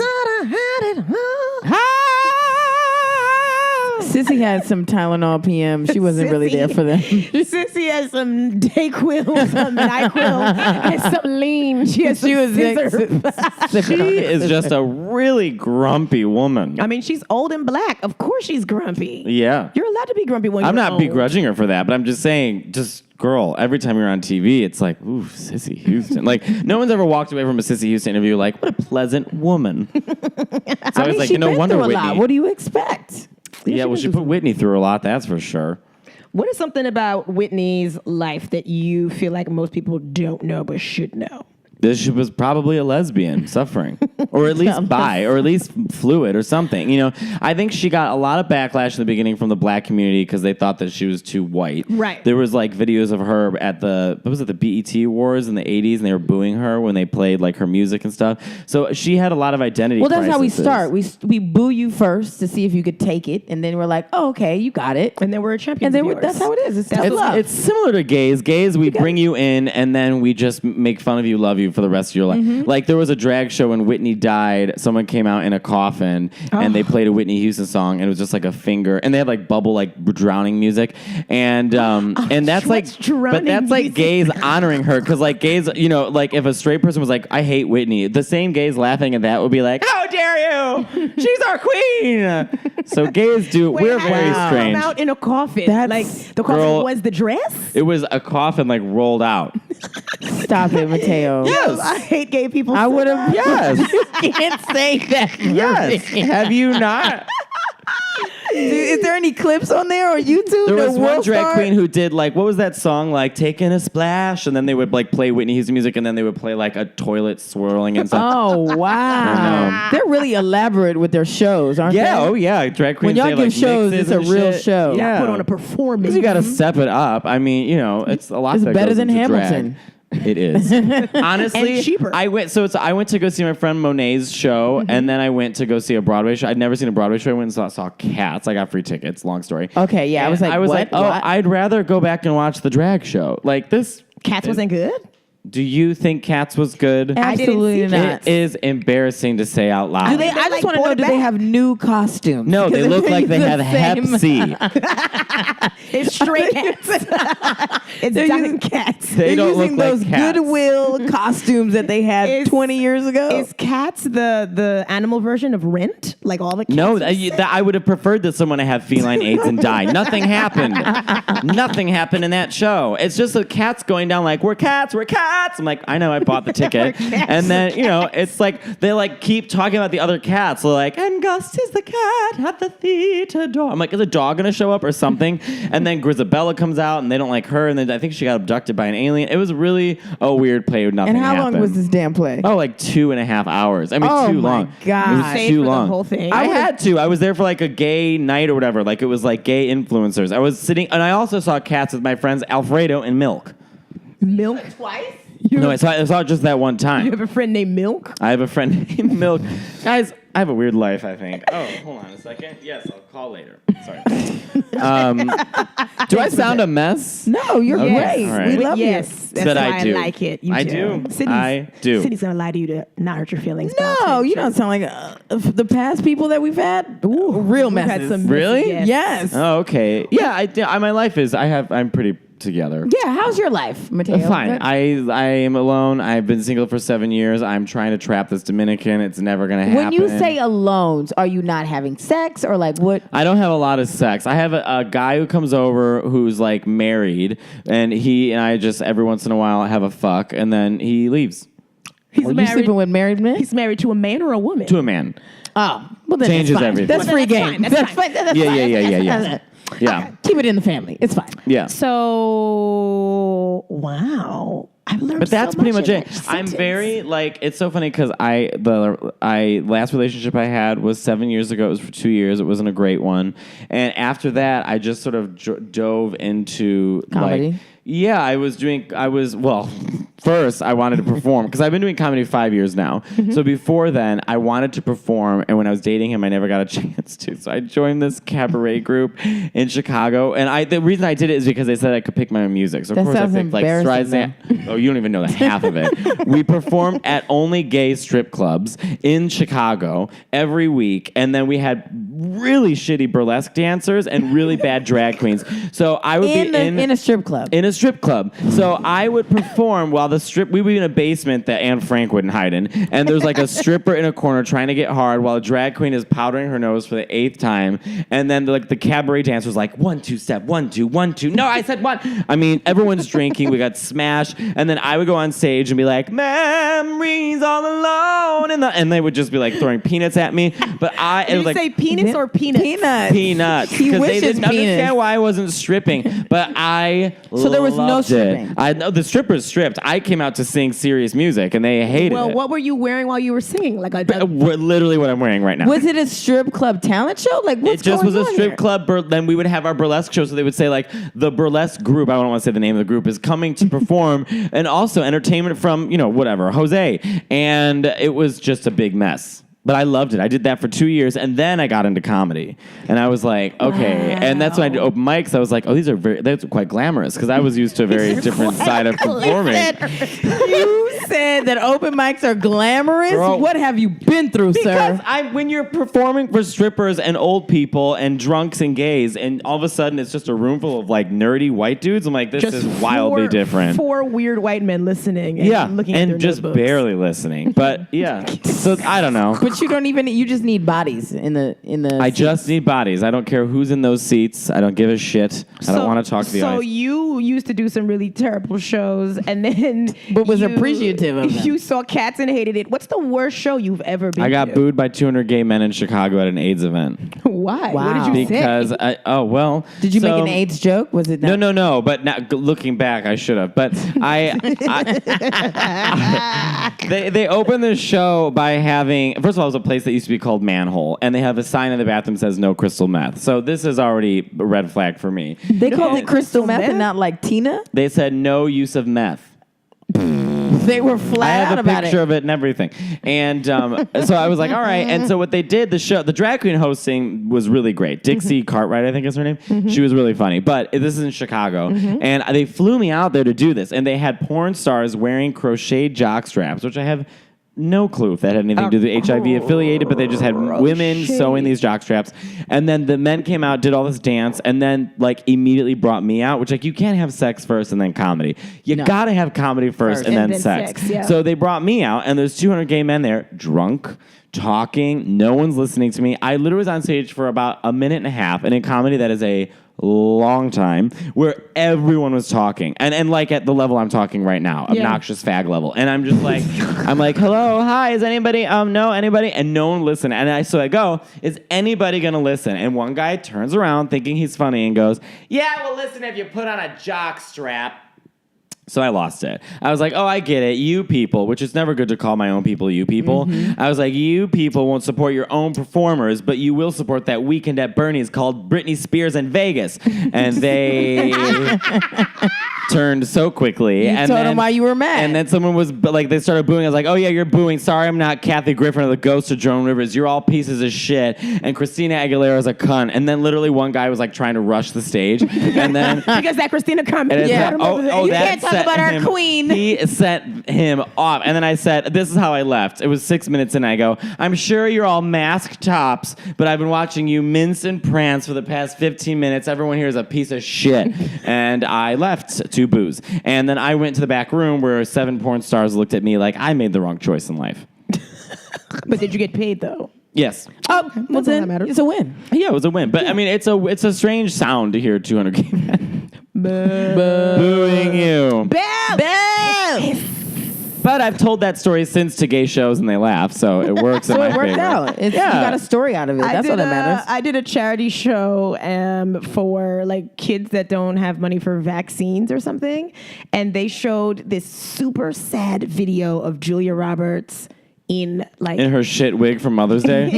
Sissy had some Tylenol PM. She wasn't really there for them. Sissy had some Dayquil, some NyQuil, and some lean. She was She is just a really grumpy woman. I mean, she's old and black. Of course she's grumpy. Yeah. You're allowed to be grumpy when I'm you're not old. begrudging her for that, but I'm just saying, girl, every time you're on TV, it's like, ooh, Sissy Houston. Like, no one's ever walked away from a Sissy Houston interview like, what a pleasant woman. So I was like, she no been wonder through a Whitney. lot. What do you expect? Yeah, well, she put Whitney through a lot, that's for sure. What is something about Whitney's life that you feel like most people don't know but should know? She was probably a lesbian suffering, or at least bi, or at least fluid, or something. I think she got a lot of backlash in the beginning from the black community because they thought that she was too white. Right. There was like videos of her at the BET Awards in the 80s, and they were booing her when they played like her music and stuff. So she had a lot of identity. Well, that's how we crises. start. We boo you first to see if you could take it, and then we're like, oh, okay, you got it. And then we're a champion. And then that's how it is. It's tough love. It's similar to gays. Gays, we bring you in, and then we just make fun of you, love you for the rest of your life. Mm-hmm. Like there was a drag show when Whitney died. Someone came out in a coffin, and they played a Whitney Houston song, and it was just like a finger, and they had like bubble, like drowning music, and that's like, but that's like gays honoring her because like gays, like if a straight person was like, I hate Whitney, the same gays laughing at that would be like, how dare you? She's our queen. So gays do. We're very strange. Come out in a coffin. Like the coffin was the dress. It was a coffin like rolled out. Stop it, Matteo. Yes. I hate gay people. I would have. Yes. You can't say that. Yes. Have you not? Is there any clips on there or YouTube? There that was one will drag start? queen who did like, what was that song, like taking a splash, and then they would like play Whitney Houston music, and then they would play like a toilet swirling and stuff. Oh wow! They're really elaborate with their shows, aren't Yeah, they? oh yeah, drag queens. When y'all they, give like, shows, mixes it's a and real shit. show. Yeah, Put on a performance. You got to step it up. I mean, you know, it's a lot. It's that better goes than into Hamilton. Drag. It is. Honestly, And cheaper. I went to go see my friend Monet's show, and then I went to go see a Broadway show. I'd never seen a Broadway show. I went and saw Cats. I got free tickets. Long story. Okay, yeah. And I was like, oh, what? I'd rather go back and watch the drag show. Like this. Cats wasn't good. Do you think Cats was good? Absolutely I didn't see not. It is embarrassing to say out loud. Do they? They're I just like want to know. Do they quarterback. have new costumes? No, they Because look like it's they the have Hep same. C. It's straight cats. It's They're giant using- cats. They They're don't using look like those cats. Goodwill costumes that they had Is- 20 years ago. Is Cats the animal version of Rent? Like all the cats? No, I would have preferred that someone have feline AIDS and die. Nothing happened. Nothing happened in that show. It's just the cats going down like, we're cats, we're cats. I'm like, I know, I bought the ticket. And then, you know, it's like, they like keep talking about the other cats. They're like, and Gus is the cat at the theater door. I'm like, is a dog going to show up or something? And then Grisabella comes out and they don't like her. And then I think she got abducted by an alien. It was really a weird play with nothing and how happened. long was this damn play? Oh, like 2.5 hours. I mean, Oh too my long. God. It was Stayed too for the long. whole thing? I I had to. I was there for like a gay night or whatever. Like it was like gay influencers. I was sitting, and I also saw Cats with my friends Alfredo and Milk. Milk twice? No, I saw it just that one You time. have a friend named Milk? I have a friend named Milk. Guys, I have a weird life, I think. Oh, hold on a second. Yes, I'll call later. Sorry. Do I sound a mess? No, you're Okay, great. all right. We love Yes, that's That why I do. like it. You I do. I do. Sydney's gonna lie to you to not hurt your feelings. you. No, you don't sound like the past people that we've had. Real We've had messes. some Really? Yes. Yes. Oh, okay. Yeah, my life is, I'm pretty together. Yeah. How's your life, Matteo? Fine. Good? I am alone. I've been single for 7 years. I'm trying to trap this Dominican. It's never going to happen. When you say alone, are you not having sex or like what? I don't have a lot of sex. I have a guy who comes over who's like married, and he and I just every once in a while have a fuck, and then he leaves He's Are you married. sleeping with married men? He's married to a man or a woman? to a man. Oh, well then Changes that's fine. everything. That's Well, free then game. that's fine. That's Yeah, fine. yeah, yeah, yeah, yeah. That's- Yeah, Keep it in the family. It's fine. yeah. So wow, I've learned. But that's so pretty much much in it. that I'm sentence. very like it's so funny because last relationship I had was 7 years ago. It was for 2 years. It wasn't a great one, and after that I just sort of dove into Comedy? like first I wanted to perform because I've been doing comedy 5 years now. Mm-hmm. So before then I wanted to perform, and when I was dating him I never got a chance to. So I joined this cabaret group in Chicago, and the reason I did it is because they said I could pick my own music. So of That course I sounds picked like embarrassing, Streisand. Oh, you don't even know the half of it. We performed at only gay strip clubs in Chicago every week, and then we had really shitty burlesque dancers and really bad drag queens. So I would be In a strip club. in a strip club. So I would perform while we would be in a basement that Anne Frank wouldn't hide in. And there's like a stripper in a corner trying to get hard while a drag queen is powdering her nose for the 8th time. And then the cabaret dancer's like, 1, 2, step, 1, 2, 1, 2. No, I said 1. I mean, everyone's drinking. We got smashed. And then I would go on stage and be like, memories all alone. And they would just be like throwing peanuts at me. But Did it was you like, say penis or peanuts? peanuts. He Because they wishes didn't penis. understand why I wasn't stripping. But I So there was no loved stripping. it. I know the strippers stripped. I came out to sing serious music, and they hated Well, it. what were you wearing while you were singing? Like a Literally what I'm wearing right now. Was it a strip club talent show? Like what's It just going was a on strip here? club. Then we would have our burlesque show. So they would say like the burlesque group. I don't want to say the name of the group is coming to perform, and also entertainment from whatever Jose. And it was just a big mess. But I loved it. I did that for 2 years, and then I got into comedy, and I was like, okay. And that's when I did open mics. I was like, oh, that's quite glamorous because I was used to a very different side of performing. You said that open mics are glamorous. Bro. What have you been through, Because sir? when you're performing for strippers and old people and drunks and gays, and all of a sudden it's just a room full of like nerdy white dudes, I'm like, this is wildly different. 4 weird white men listening and Yeah, looking at their and just notebooks. barely listening. But yeah, so I don't know. But you don't even. You just need bodies in the. I just need bodies. I don't care who's in those seats. I don't give a shit. I don't want to talk to the So audience. you used to do some really terrible shows, and then But was you- appreciative appreciative of them. You saw Cats and hated it. What's the worst show you've ever been I got to? booed by 200 gay men in Chicago at an AIDS event. Why? Wow. What did you say? Because Did you make so- an AIDS joke? Was it not? No. But now, looking back, I should have. But they opened the show by having. First of all, it was a place that used to be called Manhole, and they have a sign in the bathroom that says no crystal meth. So this is already a red flag for me. They called it crystal meth meth? and not like Tina. They said no use of meth. They were I flat have out a about picture it. of it and everything. And so I was like, all right. And so what they did, the drag queen hosting was really great. Dixie Cartwright, I think is her name. She was really funny. But this is in Chicago. And they flew me out there to do this. And they had porn stars wearing crocheted jock straps, which I have no clue if that had anything to do with HIV affiliated, but they just had women sewing these jock straps. And then the men came out, did all this dance, and then like immediately brought me out, which like you can't have sex first and then comedy. You gotta have comedy first and then sex. Yeah. So they brought me out, and there's 200 gay men there, drunk, talking. No one's listening to me. I literally was on stage for about a minute and a half, and in comedy that is a long time, where everyone was talking, and like at the level I'm talking right now, obnoxious fag level, and I'm just like, I'm like, hello, hi, is anybody, no, anybody, and no one listened, and so I go, is anybody gonna listen? And one guy turns around thinking he's funny and goes, yeah, well, listen, if you put on a jock strap. So I lost it. I was like, oh, I get it. You people, which is never good to call my own people you people. I was like, you people won't support your own performers, but you will support that weekend at Bernie's called Britney Spears in Vegas. And they turned so quickly. You told them why you were mad. And then someone was like, they started booing. I was like, oh, yeah, you're booing. Sorry, I'm not Kathy Griffin or the ghost of Joan Rivers. You're all pieces of shit. And Christina Aguilera is a cunt. And then literally one guy was like trying to rush the stage. And then because that Christina comment. and Yeah. said, oh, You that can't talk set about our him- queen. He set him off. And then I said, this is how I left. It was 6 minutes in. I go, I'm sure you're all masked tops, but I've been watching you mince and prance for the past 15 minutes. Everyone here is a piece of shit. And I left to booze. And then I went to the back room where 7 porn stars looked at me like I made the wrong choice in life. But did you get paid though? Yes. Oh, well all that then matters. it's a win. Yeah, it was a win. But I mean, it's a strange sound to hear 200 gay men booing you. Boo! But I've told that story since to gay shows and they laugh, so it works in So my it worked favor. out. You got a story out of it. That's all that matters. I did a charity show for like kids that don't have money for vaccines or something, and they showed this super sad video of Julia Roberts in her shit wig from Mother's Day.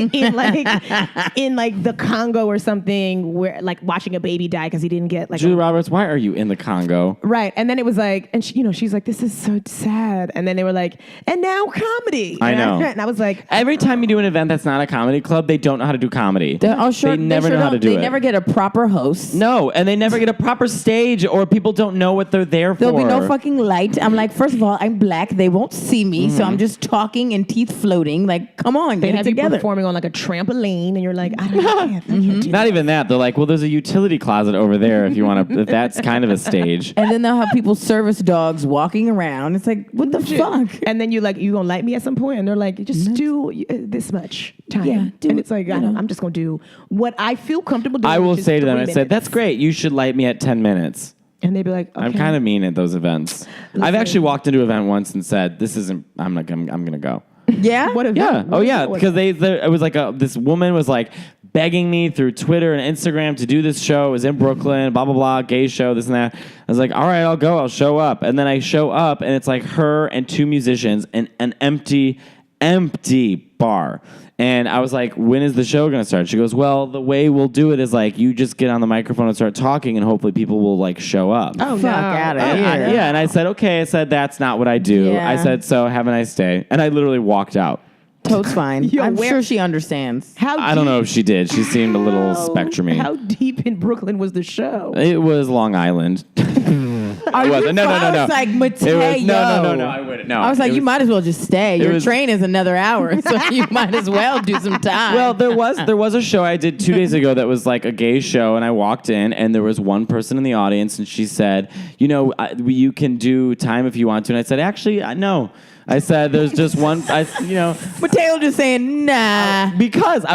in the Congo or something, where like watching a baby die because he didn't get like Julia Roberts, why are you in the Congo? right. And then it was like, and she's like, this is so sad. And then they were like, and now comedy. I know. And I was like, Every time you do an event that's not a comedy club, they don't know how to do comedy. They never know how to do it. They never get a proper host. No, and they never get a proper stage, or people don't know what they're there for. There'll be no fucking light. I'm like, first of all, I'm black. They won't see me, so I'm just talking and teeth floating. Like, come on, they get it have you together. performing on like a trampoline, and you're like, I can't do Not even that. They're like, well, there's a utility closet over there if you want to. If that's kind of a stage. And then they'll have people service dogs walking around. It's like, what the fuck? And then you're like, you gonna light me at some point? And they're like, just do this much time. Yeah, do and it, it's like, you know. I'm just gonna do what I feel comfortable doing. I will which is say to them, 3 I said, minutes. that's great. You should light me at 10 minutes. And they'd be like, okay. I'm kind of mean at those events. I've actually walked into an event once and said, this isn't, I'm gonna go. Yeah? What event? Yeah. What Oh, yeah. event was Because that? it was like this woman was like begging me through Twitter and Instagram to do this show. It was in Brooklyn, blah, blah, blah, gay show, this and that. I was like, all right, I'll go. I'll show up. And then I show up, and it's like her and 2 musicians and an empty bar. And I was like, when is the show going to start? She goes, well, the way we'll do it is like you just get on the microphone and start talking, and hopefully people will like show up. Oh, Fuck no. outta And here. yeah, and I said, okay. I said, that's not what I do. Yeah. I said, so have a nice day. And I literally walked out. Toad's fine. Yo, I'm where- sure she understands. How I don't know if she did. She seemed a little spectrumy. How deep in Brooklyn was the show? It was Long Island. Are It wasn't. No. I was like, Matteo. It was, no. I wouldn't. No. I was like, you might as well just stay. Your was- train is another hour, so you might as well do some time. Well, there was a show I did 2 days ago that was like a gay show, and I walked in, and there was one person in the audience, and she said, you can do time if you want to, and I said, actually, no. I said, there's just one, Matteo just saying, nah. because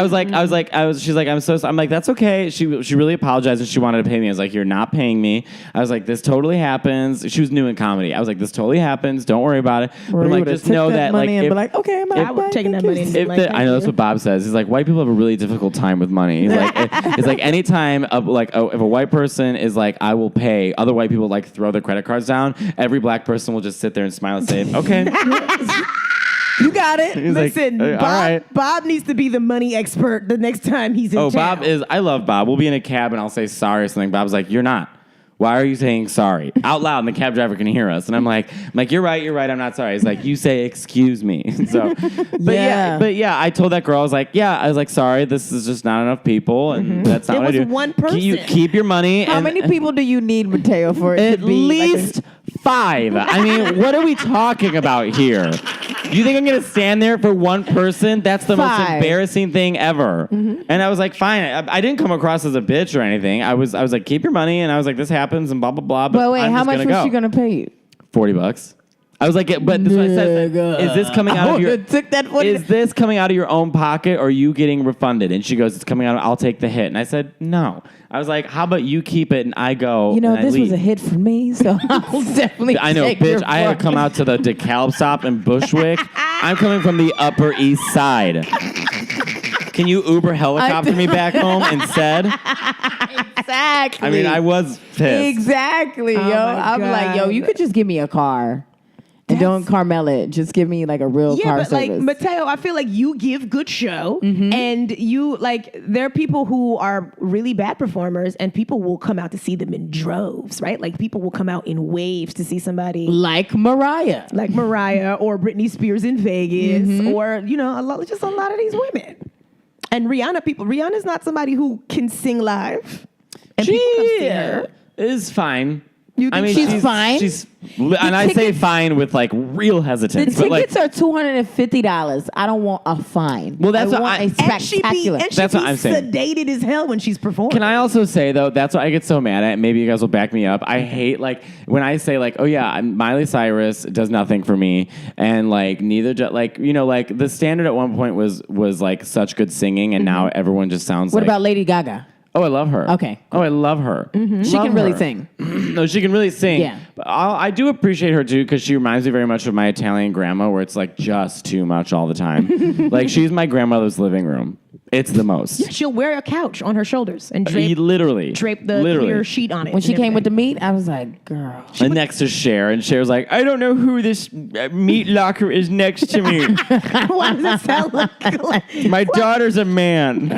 she's like, I'm like, that's okay. She really apologized and she wanted to pay me. I was like, you're not paying me. I was like, this totally happens. She was new in comedy. I was like, this totally happens. Don't worry about it. But I'm like, just know that money and if, be like, okay, I would taking that money. And I know that's what Bob says. He's like, white people have a really difficult time with money. He's like, it's like anytime if a white person is like, I will pay, other white people like throw their credit cards down. Every black person will just sit there and smile and say, okay. You got it. He's Listen, like, Bob, all right. Bob needs to be the money expert the next time he's in town. Bob is, I love Bob. We'll be in a cab and I'll say sorry or something. Bob's like, you're not. Why are you saying sorry? Out loud and the cab driver can hear us. And I'm like, you're right, I'm not sorry. He's like, you say excuse me. So, but yeah, I told that girl, I was like, sorry, this is just not enough people. And that's not what I do. It was one person. You keep your money. How many people do you need, Matteo, for it At to be least 5. I mean, what are we talking about here? You think I'm going to stand there for one person? That's the most 5. embarrassing thing ever. And I was like, fine. I didn't come across as a bitch or anything. I was like, keep your money. And I was like, this happens and blah, blah, blah. But wait, how much was she going to pay you? $40. I was like, but this is what I said. Is this coming out of your? Is this coming out of your own pocket, or are you getting refunded? And she goes, it's coming out. I'll take the hit. And I said, no. I was like, how about you keep it and I go? This was a hit for me, so I'll definitely. I know, bitch. I had to come out to the DeKalb stop in Bushwick. I'm coming from the Upper East Side. Can you Uber helicopter me back home instead? Exactly. I mean, I was pissed. Exactly, yo. I'm like, yo, you could just give me a car. And don't Carmel it. Just give me like a real car service. Like Matteo, I feel like you give good show, and you like there are people who are really bad performers, and people will come out to see them in droves, right? Like people will come out in waves to see somebody like Mariah, or Britney Spears in Vegas, or a lot of these women. And Rihanna's not somebody who can sing live, and people come see her. Is fine. You think she's fine? I say fine with like real hesitance. The tickets are $250. I don't want a fine. Well, that's what a spectacular. That's what I'm saying. Sedated as hell when she's performing. Can I also say though, that's what I get so mad at. Maybe you guys will back me up. I hate like when I say like, oh yeah, Miley Cyrus does nothing for me, and like neither like the standard at one point was like such good singing, and now everyone just sounds. What about Lady Gaga? Oh, I love her. Okay. Oh, I love her. She can really sing. No, she can really sing. Yeah. But I do appreciate her too, because she reminds me very much of my Italian grandma, where it's like just too much all the time. Like she's my grandmother's living room. It's the most. Yeah, she'll wear a couch on her shoulders and drape the clear sheet on it. When she came with the meat, I was like, girl. And next to Cher, and Cher's like, I don't know who this meat locker is next to me. Why does it sound like my daughter's a man.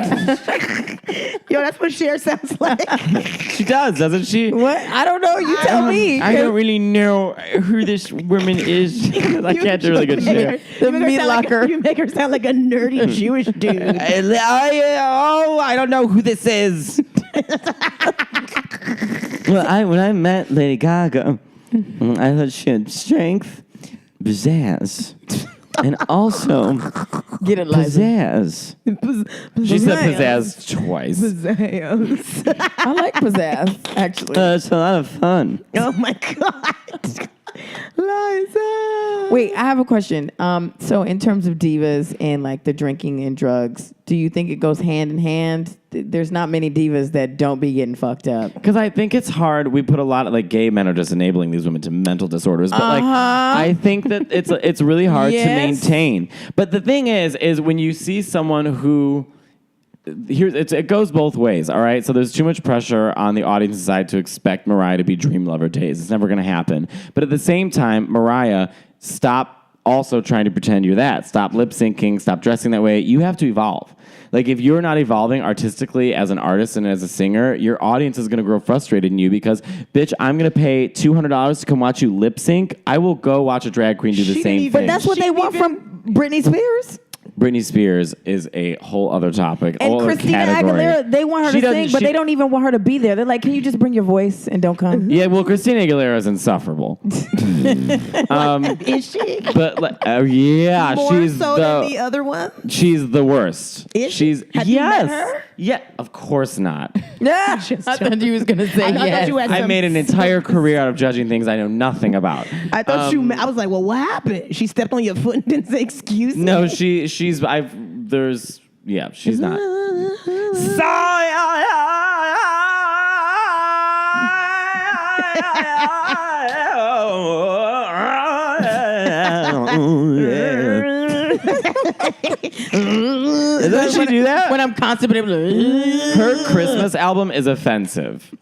Yo, that's what Cher sounds like. She does, doesn't she? What? I don't know. You tell me. I don't really know who this woman is. I can't do really good Cher. The meat locker. You make her sound like a nerdy Jewish dude. I don't know who this is. Well, when I met Lady Gaga, I thought she had strength, pizzazz, and also pizzazz. She said pizzazz twice. Pizzazz. I like pizzazz, actually. It's a lot of fun. Oh my God. Liza. Wait, I have a question. So in terms of divas and like the drinking and drugs, do you think it goes hand in hand? There's not many divas that don't be getting fucked up. Because I think it's hard. We put a lot of like gay men are just enabling these women to mental disorders. But like I think that it's really hard to maintain. But the thing is when you see someone who it goes both ways, all right? So there's too much pressure on the audience's side to expect Mariah to be Dream Lover days. It's never going to happen. But at the same time, Mariah, stop also trying to pretend you're that. Stop lip syncing. Stop dressing that way. You have to evolve. Like if you're not evolving artistically as an artist and as a singer, your audience is going to grow frustrated in you because, bitch, I'm going to pay $200 to come watch you lip sync. I will go watch a drag queen do the same thing. But that's what they want from Britney Spears. Britney Spears is a whole other topic. And whole other Christina category. Aguilera, they want her She to doesn't- sing, but she- they don't even want her to be there. They're like, can you just bring your voice and don't come? Yeah, well, Christina Aguilera is insufferable. Is she? But yeah, More she's so than the other one? she's the worst. Is she? She's Have yes. you met her? Yeah, of course not. Yeah, I thought you was gonna say I thought yes. you had I some- made an entire career out of judging things I know nothing about. I thought I was like, well, what happened? She stepped on your foot and didn't say excuse me? No, she's she's not. Doesn't she do that? When I'm constipated, Her Christmas album is offensive.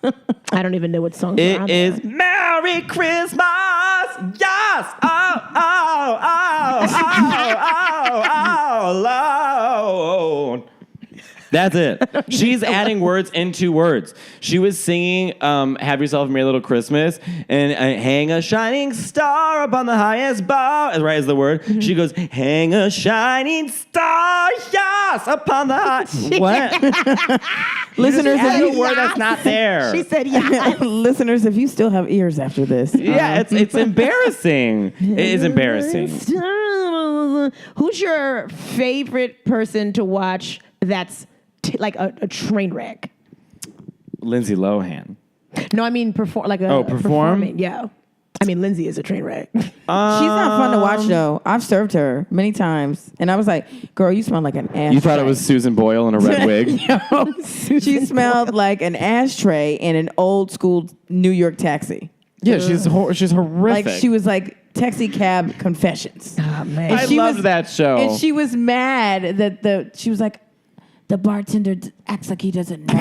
I don't even know what song It is Merry Christmas. Yes. Lord. That's it. She's adding words into words. She was singing Have Yourself a Merry Little Christmas and hang a shining star upon the highest bough, as right as the word. She goes, hang a shining star, yes, upon the high. What? listeners, Add if a word that's not there. She said, yeah. listeners, if you still have ears after this, Yeah, it's embarrassing. It is embarrassing. Who's your favorite person to watch that's like a train wreck? Lindsay Lohan. No, I mean perform. perform? Performing, yeah. I mean, Lindsay is a train wreck. she's not fun to watch though. I've served her many times, and I was like, "Girl, you smell like an ashtray." You thought it was Susan Boyle in a red wig? No, she smelled like an ashtray in an old school New York taxi. Yeah, she's horrific. Like she was like taxi cab confessions. Oh man. And I she loved was- that show. And she was mad that she was like, the bartender acts like he doesn't know.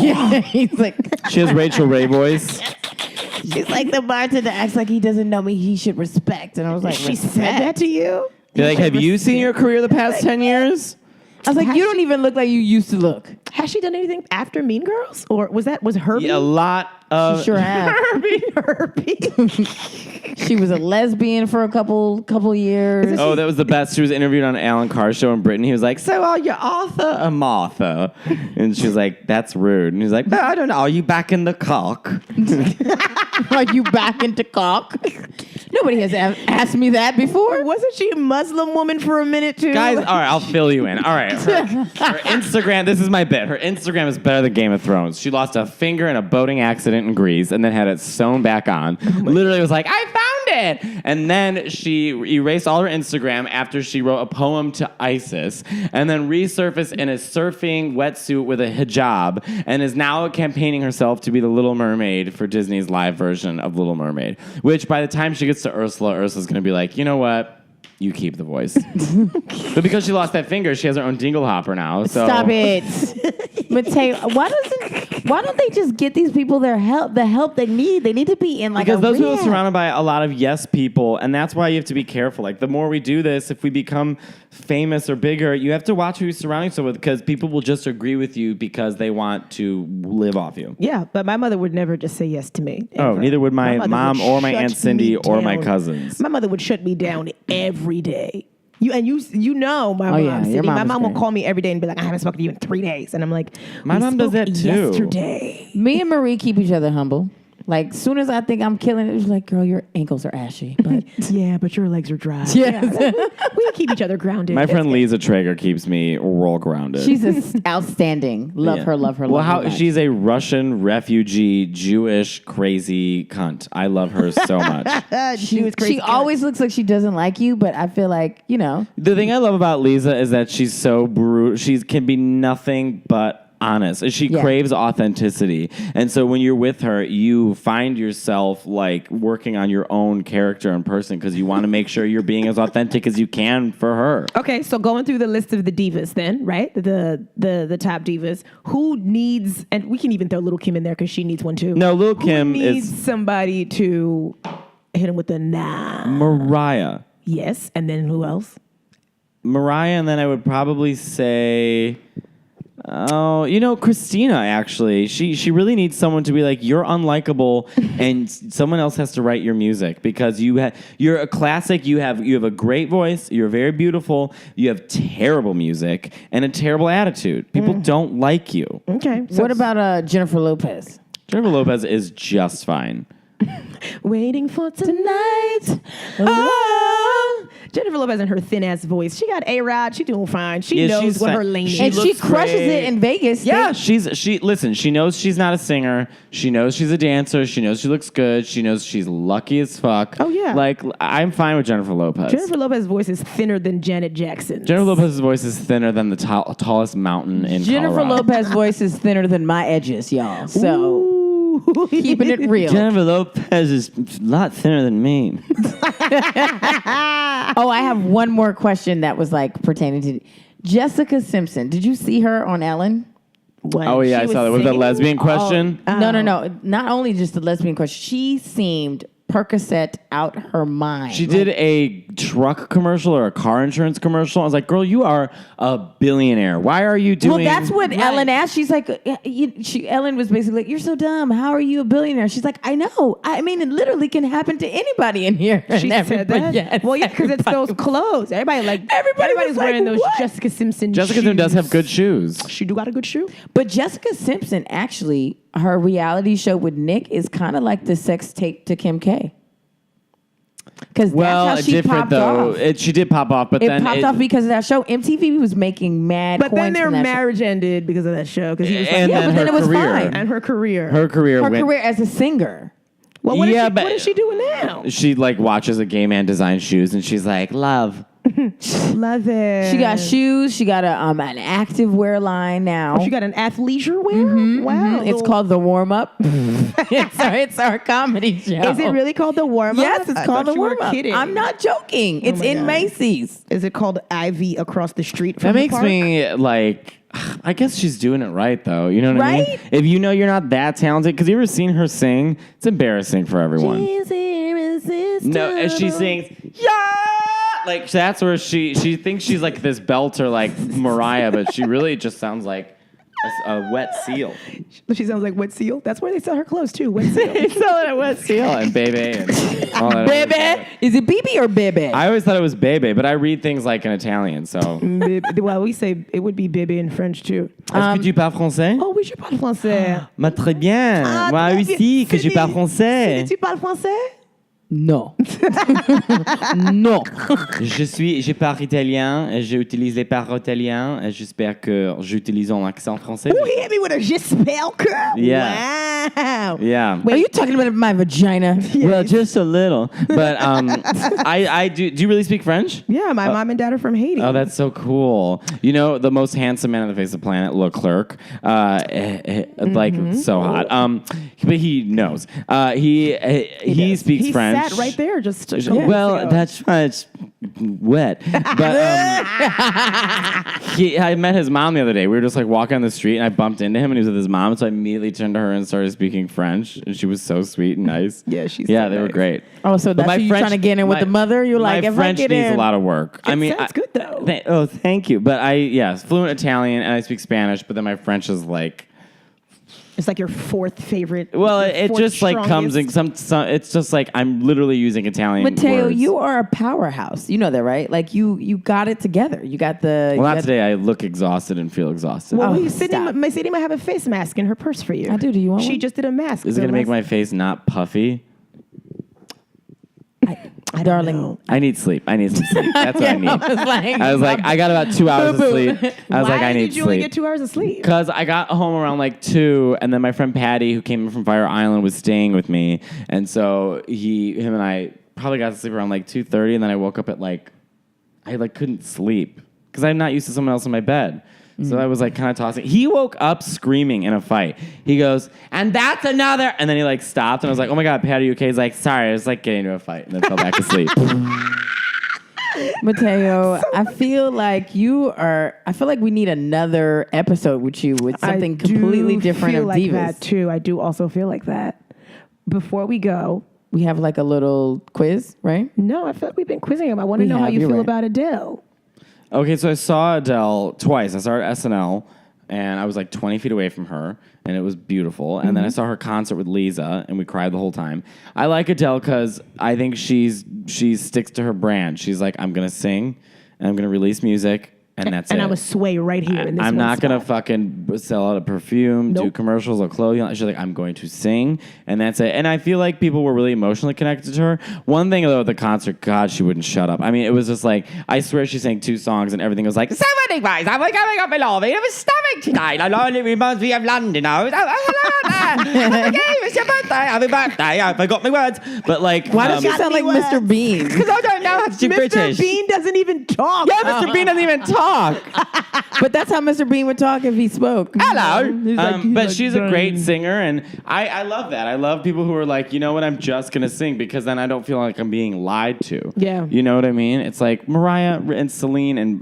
Yeah, he's like, She has Rachel Ray voice. she's like, the bartender acts like he doesn't know me. He should respect. And I was like, She said that to you? Be like, have you seen your career the past 10 years? I was like, you don't even look like you used to look. Has she done anything after Mean Girls, or was Herbie? Yeah, a lot of. She sure have. Herbie. She was a lesbian for a couple years. Oh, that was the best. She was interviewed on Alan Carr's show in Britain. He was like, so are you Arthur or Martha? And she was like, that's rude. And he's like, no, I don't know. Are you back in the cock? Are you back into cock? Nobody has asked me that before. Wasn't she a Muslim woman for a minute too? Guys, all right, I'll fill you in. All right. Her Instagram, this is my bit. Her Instagram is better than Game of Thrones. She lost a finger in a boating accident in Greece and then had it sewn back on. Literally was like, I found it. And then she erased all her Instagram after she wrote a poem to ISIS and then resurfaced in a surfing wetsuit with a hijab and is now campaigning herself to be the Little Mermaid for Disney's live version of Little Mermaid, which by the time she gets to Ursula, Ursula's going to be like, you know what? You keep the voice. But because she lost that finger, she has her own dingle hopper now. So. Stop it. Matteo, why don't they just get these people the help they need? They need to be in like Because a those people are rehab. surrounded by a lot of yes people, and that's why you have to be careful. Like, the more we do this, if we become famous or bigger, you have to watch who you're surrounding yourself with because people will just agree with you because they want to live off you. Yeah, but my mother would never just say yes to me. Oh, ever. neither would my mother mom would or my shut Aunt Cindy me or my down. cousins. My mother would shut me down every day. You know my mom. Yeah, your Cindy. mom My is mom will great. call me every day and be like, I haven't spoken to you in 3 days. And I'm like, My "We mom does spoke that too." Yesterday. Me and Marie keep each other humble. Like, soon as I think I'm killing it, she's like, girl, your ankles are ashy. But Yeah, but your legs are dry. Yes. We keep each other grounded. My friend Lisa Traeger keeps me roll grounded. she's outstanding. Love Yeah. her, love her, Well, love her. she's a Russian refugee, Jewish, crazy cunt. I love her so much. she was crazy. She always looks like she doesn't like you, but I feel like, The thing I love about Lisa is that she's so brutal. She can be nothing but honest. And she Yeah. craves authenticity. And so when you're with her, you find yourself like working on your own character and person because you want to make sure you're being as authentic as you can for her. Okay, so going through the list of the divas then, right? The top divas. Who needs, and we can even throw Little Kim in there because she needs one too. No, Lil' Who Kim needs is somebody to hit him with the nah. Mariah. Yes, and then who else? Mariah, and then I would probably say Oh, Christina, actually, she really needs someone to be like, you're unlikable, and someone else has to write your music because you're a classic. You have a great voice. You're very beautiful. You have terrible music and a terrible attitude. People don't like you. Okay. What about Jennifer Lopez? Jennifer Lopez is just fine. Waiting for tonight. Oh. Jennifer Lopez and her thin ass voice. She got A-Rod. She doing fine. She knows what her lane is. And she crushes great. it in Vegas. Yeah, she knows she's not a singer. She knows she's a dancer. She knows she looks good. She knows she's lucky as fuck. Oh, yeah. Like, I'm fine with Jennifer Lopez. Jennifer Lopez's voice is thinner than Janet Jackson's. Jennifer Lopez's voice is thinner than the tallest mountain in Jennifer Colorado. Lopez's voice is thinner than my edges, y'all. So keeping it real. Jennifer Lopez is a lot thinner than me. Oh, I have one more question that was like pertaining to Jessica Simpson. Did you see her on Ellen? What? Oh, yeah, I saw that. Was that a lesbian question? No. Not only just the lesbian question. She seemed Percocet out her mind. She did a truck commercial or a car insurance commercial. I was like, girl, you are a billionaire. Why are you doing... Well, that's what Ellen asked. She's like, Ellen was basically like, you're so dumb. How are you a billionaire? She's like, I know. I mean, it literally can happen to anybody in here. She said that? Yes, well, yeah, because it's those clothes. Everybody's was wearing like, those what? Jessica Simpson Jessica shoes. Simpson does have good shoes. She do got a good shoe. But Jessica Simpson, actually, her reality show with Nick is kind of like the sex tape to Kim K. Because that's how she popped off. She did pop off, but It then popped off because of that show. MTV was making mad But coins then their from that marriage ended because of that show. Because he was and like, then but then her it was career. fine. and her carear. Her career her went. career as a singer. Well, what Yeah, is but- she doing now? She like watches a gay man design shoes, and she's like, love. Love it. She got shoes. She got an active wear line now. She got an athleisure wear. Wow. It's called The Warm Up. it's our comedy show. Is it really called the warm up? Yes, it's called The Warm Up. Kidding. I'm not joking. It's in God. Macy's. Is it called Ivy across the street from That the makes park? me like. I guess she's doing it right, though. You know what I mean? Right? If you know you're not that talented, because you ever seen her sing? It's embarrassing for everyone. She's irresistible. No, and she sings, yeah! Like, that's where she thinks she's like this belter like Mariah, but she really just sounds like a wet seal. She sounds like Wet Seal. That's where they sell her clothes too. Wet Seal. They sell it at Wet Seal and Bebe and all that. Bebe? Is it BB or Bebe? I always thought it was Bebe, but I read things like in Italian, so. Well, we say it would be bébé in French too. Est-ce que tu parles français? Oh oui, je parle français. Mais très bien. Moi très aussi, bien. que je parle français. Tu parles français? No. No. Je parle italien, et j'utilise les paroles italiennes, et j'espère que j'utilise un accent français. Oh, he hit me with a j'espère que. Yeah. Wow. Yeah. Are you talking about my vagina? Well, just a little. But I do you really speak French? Yeah, my mom and dad are from Haiti. Oh, that's so cool. You know, the most handsome man on the face of the planet, Leclerc. Like, so hot. But he knows. He speaks French. Sat right there just a couple Well, minutes ago. that's why it's wet. But I met his mom the other day. We were just like walking on the street, and I bumped into him, and he was with his mom. So I immediately turned to her and started speaking French, and she was so sweet and nice. Yeah, she's yeah, so they were nice. great. Oh, so that's But who you trying to get in with the mother? You're like, my if French I get needs in, a lot of work. I mean, sounds good though. Thank you. But fluent Italian, and I speak Spanish. But then my French is like. It's like your fourth favorite. Well, your it fourth just like comes in strongest. some. It's just like I'm literally using Italian Matteo, words. you are a powerhouse. You know that, right? Like you got it together. You got the. Well, not today. I look exhausted and feel exhausted. Well, Oh, Sadie stop. might have a face mask in her purse for you. I do. Do you want She one? just did a mask. Is it gonna make my face not puffy? I Darling. I need sleep. I need some sleep. That's what I need. I I was like, I got about 2 hours of sleep. I was like, I need did you only sleep. get 2 hours of sleep? Because I got home around like 2, and then my friend Patty, who came in from Fire Island, was staying with me, and so him and I probably got to sleep around like 2:30, and then I woke up at I couldn't sleep because I'm not used to someone else in my bed. So I was like kind of tossing. He woke up screaming in a fight. He goes, and that's another. And then he like stopped, and I was like, oh my God, Patty, you okay? He's like, sorry, I was like getting into a fight, and then fell back asleep. Matteo, I feel like we need another episode with you with something completely different feel of like Divas. that too. I do also feel like that. Before we go, We have like a little quiz, right? no, I feel like we've been quizzing him. I want to We know how have, you you're feel right. about Adele. Okay, so I saw Adele twice. I saw her at SNL, and I was like 20 feet away from her, and it was beautiful. And then I saw her concert with Lisa, and we cried the whole time. I like Adele because I think she sticks to her brand. She's like, I'm gonna sing, and I'm gonna release music. And that's and it. I was sway right here in this I'm one not going to spot. fucking sell out a perfume, do Nope. commercials or clothing. She's like, I'm going to sing, and that's it. And I feel like people were really emotionally connected to her. One thing, though, at the concert, God, she wouldn't shut up. I mean, it was just like, I swear she sang 2 songs, and everything was like, so many ways, I'm coming up below me, it was stomach tonight, I know it reminds me of London now. It's your birthday, happy birthday, I forgot my words. But like, Why does she sound like Words. Mr. Bean? because I don't know how to do Mr. British. Bean doesn't even talk. Yeah, Mr. Bean doesn't even talk. But that's how Mr. Bean would talk if he spoke. Hello. He's But like, she's a great singer, and I love that. I love people who are like, you know what, I'm just going to sing, because then I don't feel like I'm being lied to. Yeah. You know what I mean? It's like Mariah and Celine and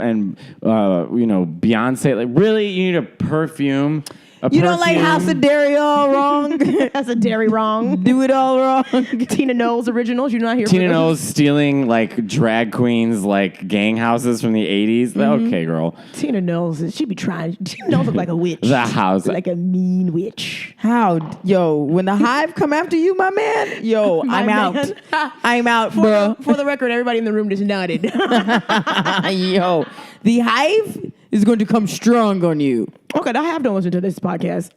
Beyonce. Like, really, you need a perfume. You don't like House of Dairy all wrong? That's a dairy wrong. Do it all wrong? Tina Knowles originals. You're not here Tina for those? Knowles stealing like drag queens, like gang houses from the 80s. Okay, girl. Tina Knowles, she be trying. Tina Knowles look like a witch. The house. Like a mean witch. How? Yo, when the hive come after you, my man, yo, I'm out. man. I'm out, bro. For the record, everybody in the room just nodded. Yo, the hive is going to come strong on you. Okay, I have don't listen to this podcast.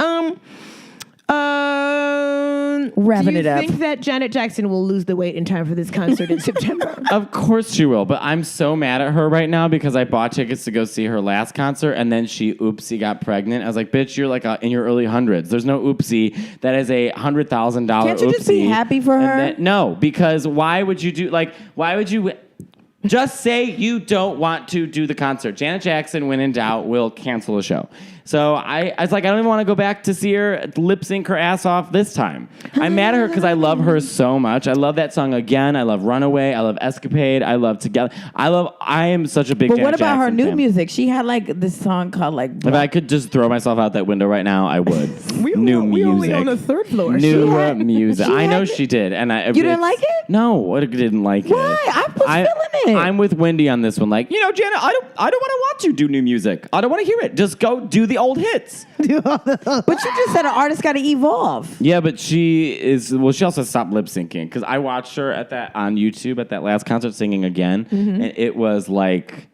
Wrapping do it you up. think that Janet Jackson will lose the weight in time for this concert in September? Of course she will, but I'm so mad at her right now because I bought tickets to go see her last concert, and then she oopsie got pregnant. I was like, bitch, you're like in your early hundreds. There's no oopsie. That is a $100,000 oopsie. Can't you just be happy for her? No, because why would you just say you don't want to do the concert? Janet Jackson, when in doubt, will cancel a show. So I was like, I don't even want to go back to see her lip sync her ass off this time. I'm mad at her because I love her so much. I love that song Again. I love Runaway. I love Escapade. I love Together. I am such a big But Janet what about her Jackson new fan. music? She had like this song called like. If I could just throw myself out that window right now, I would. we only on the third floor. New music. she I know had- she did. And You didn't like it? No, I didn't like it. Why? I was feeling it. I'm with Wendy on this one. Like, Janet, I don't want to do new music. I don't want to hear it. Just go do the old hits. But you just said an artist got to evolve. Yeah, but she also stopped lip syncing because I watched her on YouTube at that last concert singing Again, and it was like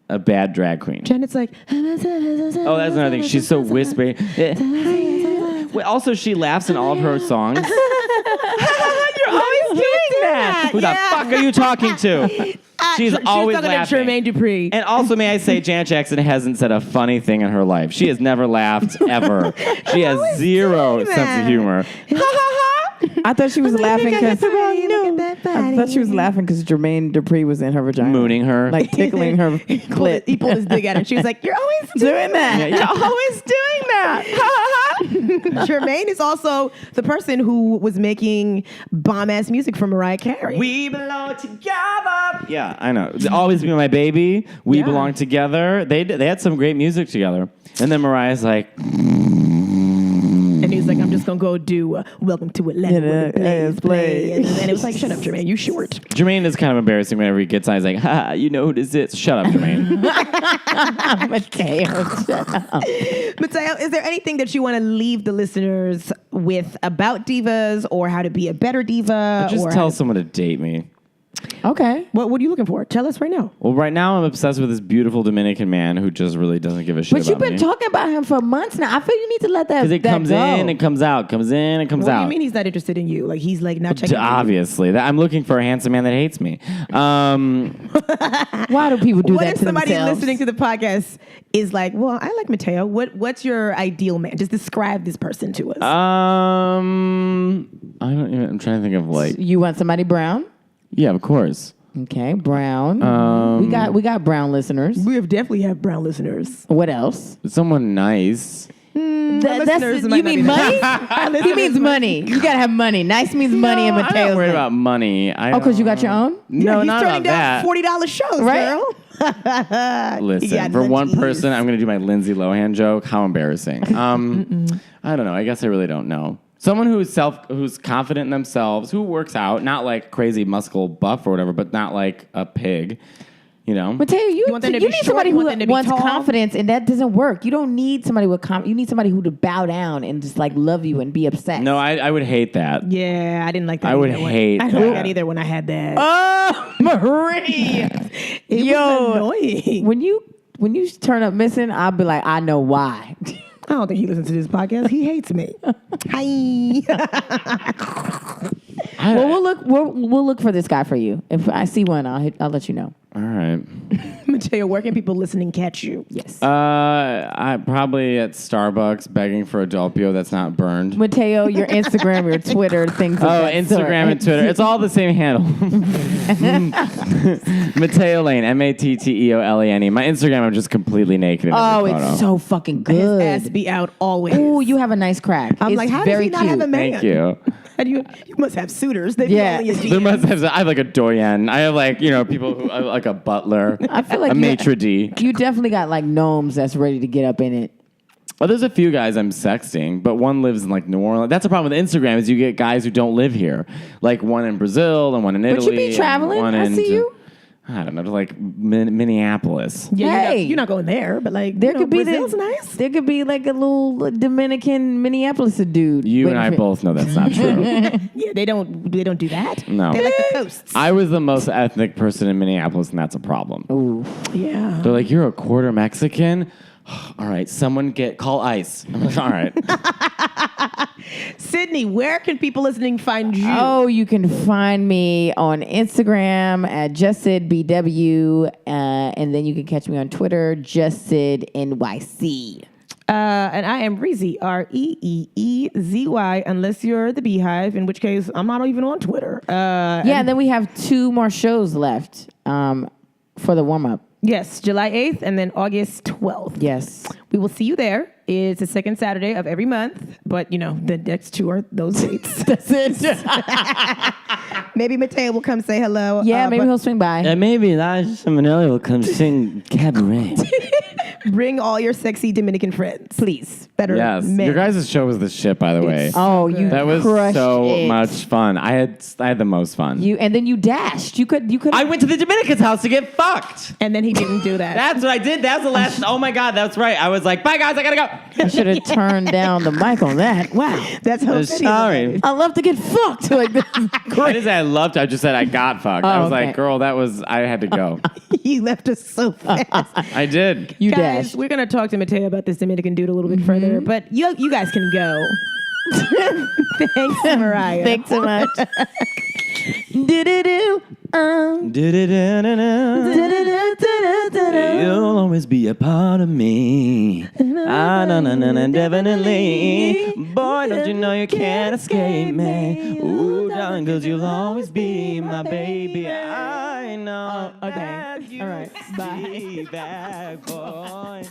a bad drag queen. Janet's like, Oh, that's another thing. She's so whispery. Well, also, she laughs in all of her songs. You're always doing that. Who the fuck are you talking to? She's always talking laughing. to Jermaine Dupri. And also, may I say, Janet Jackson hasn't said a funny thing in her life. She has never laughed, ever. She has zero sense of humor. I thought she was laughing because I thought she was laughing because Jermaine Dupri was in her vagina, Mooning her. like tickling her clit. He pulled his dick out and she was like, you're always doing that. You're always doing that. Jermaine is also the person who was making bomb-ass music for Mariah Carey. We belong together. Yeah, I know. Always Be My Baby. We Yeah. Belong Together. They had some great music together. And then Mariah's like, And he was like, I'm just going to go do Welcome to Atlanta. where the Blaze play. And it was like, shut up, Jermaine, you short. Jermaine is kind of embarrassing whenever he gets on. He's like, ha, you know who this is? Shut up, Jermaine. Matteo. Matteo, is there anything that you want to leave the listeners with about divas or how to be a better diva? Just or tell how someone to date me. Okay. what are you looking for? Tell us right now. Well, right now I'm obsessed with this beautiful Dominican man who just really doesn't give a shit But you've about been me. talking about him for months now. I feel you need to let that Because it that comes go. in and comes out, comes in and comes What do out. you mean he's not interested in you? Like he's like not checking you? Obviously. I'm looking for a handsome man that hates me. Why do people do What that if to somebody themselves? listening to the podcast is like, well, I like Matteo. What's your ideal man? Just describe this person to us. I'm trying to think of like, You want somebody brown? yeah, of course. Okay, brown. We got brown listeners. we definitely have brown listeners. What else? Someone nice. listeners You might not mean be money? nice. He means money. You gotta have money. Nice means money, and I'm Mateo's not worried like- about money. Oh, because you got your own? No, he's not turning about down that. $40 shows, Right? girl. Listen, got for one lunchies. person, I'm going to do my Lindsay Lohan joke. How embarrassing. I don't know. I guess I really don't know. Someone who's confident in themselves, who works out, not like crazy muscle buff or whatever, but not like a pig. You know? Mateo, you want them to need be short, somebody you who want them to be wants tall. confidence, and that doesn't work. You don't need somebody with you need somebody who to bow down and just like love you and be obsessed. No, I would hate that. Yeah, I didn't like that. I would either hate I didn't like that. that either when I had that. Oh, Marie. It was annoying. when you turn up missing, I'll be like, I know why. I don't think he listens to this podcast. He hates me. Hi. Well, we'll look for this guy for you. If I see one, I'll let you know. All right. Mateo, where can people listening catch you? Yes. I probably at Starbucks begging for a Doppio that's not burned. Mateo, your Instagram, your Twitter, things like that. Instagram and Twitter. It's all the same handle. Matteo Lane, MatteoLane. My Instagram, I'm just completely naked. In every photo. It's so fucking His good. ass be out always. Ooh, you have a nice crack. I'm It's like, how does very he not cute. have a man? Thank you. How do you must have suitors. They Yeah. be only a There DM. must have. I have like a doyen. I have like people who like a butler. I feel like a maitre d'. You definitely got like gnomes that's ready to get up in it. Well, there's a few guys I'm sexting, but one lives in like New Orleans. That's the problem with Instagram is you get guys who don't live here, like one in Brazil and one in Italy. But you be and traveling. one I in, see you. I don't know, to like Minneapolis. Yeah, Hey. you're not going there, but like There could be Brazil's nice. There could be like a little Dominican Minneapolis dude. You and I waiting for- both know that's not true. Yeah, they don't do that. No. They like the coasts. I was the most ethnic person in Minneapolis, and that's a problem. Ooh. Yeah. They're like, you're a quarter Mexican? All right, someone call ICE. I'm like, all right. Sydney, where can people listening find you? Oh, you can find me on Instagram at JustSidBW, and then you can catch me on Twitter, JustSidNYC. And I am Reezy, ReeEzy, unless you're the Beehive, in which case I'm not even on Twitter. And then we have 2 more shows left for the warm-up. Yes, July 8th and then August 12th. Yes. We will see you there. It's the second Saturday of every month, but the next 2 are those dates. That's it. Maybe Matteo will come say hello. Yeah, maybe but he'll swing by. And maybe Elijah Minnelli will come sing cabaret. bring all your sexy Dominican friends, please. That are Yes, men. your guys' show was the shit, by the way. Oh, you That was crushed so it. much fun. I had the most fun. And then you dashed. You could. I went to the Dominican's house to get fucked. And then he didn't do that. That's what I did. That was the last. Oh my God, that's right. I was like, bye guys, I gotta go. I should have turned down the mic on that. Wow. That's how Sorry. I love to get fucked. Like this is I great. didn't say I loved. I just said I got fucked. I was okay. like, girl, that was. I had to go. He left us so fast. I did. You Guys, dashed. we're gonna talk to Matteo about this Dominican dude a little bit further, but you guys can go. Thanks, Mariah. Thanks so much. Do-do-do. You'll always be a part of me. Definitely. Boy, don't you know you can't escape me. Ooh, darling, 'cause you'll always be my baby. I know. Okay. that you All right. Bye. see that boy.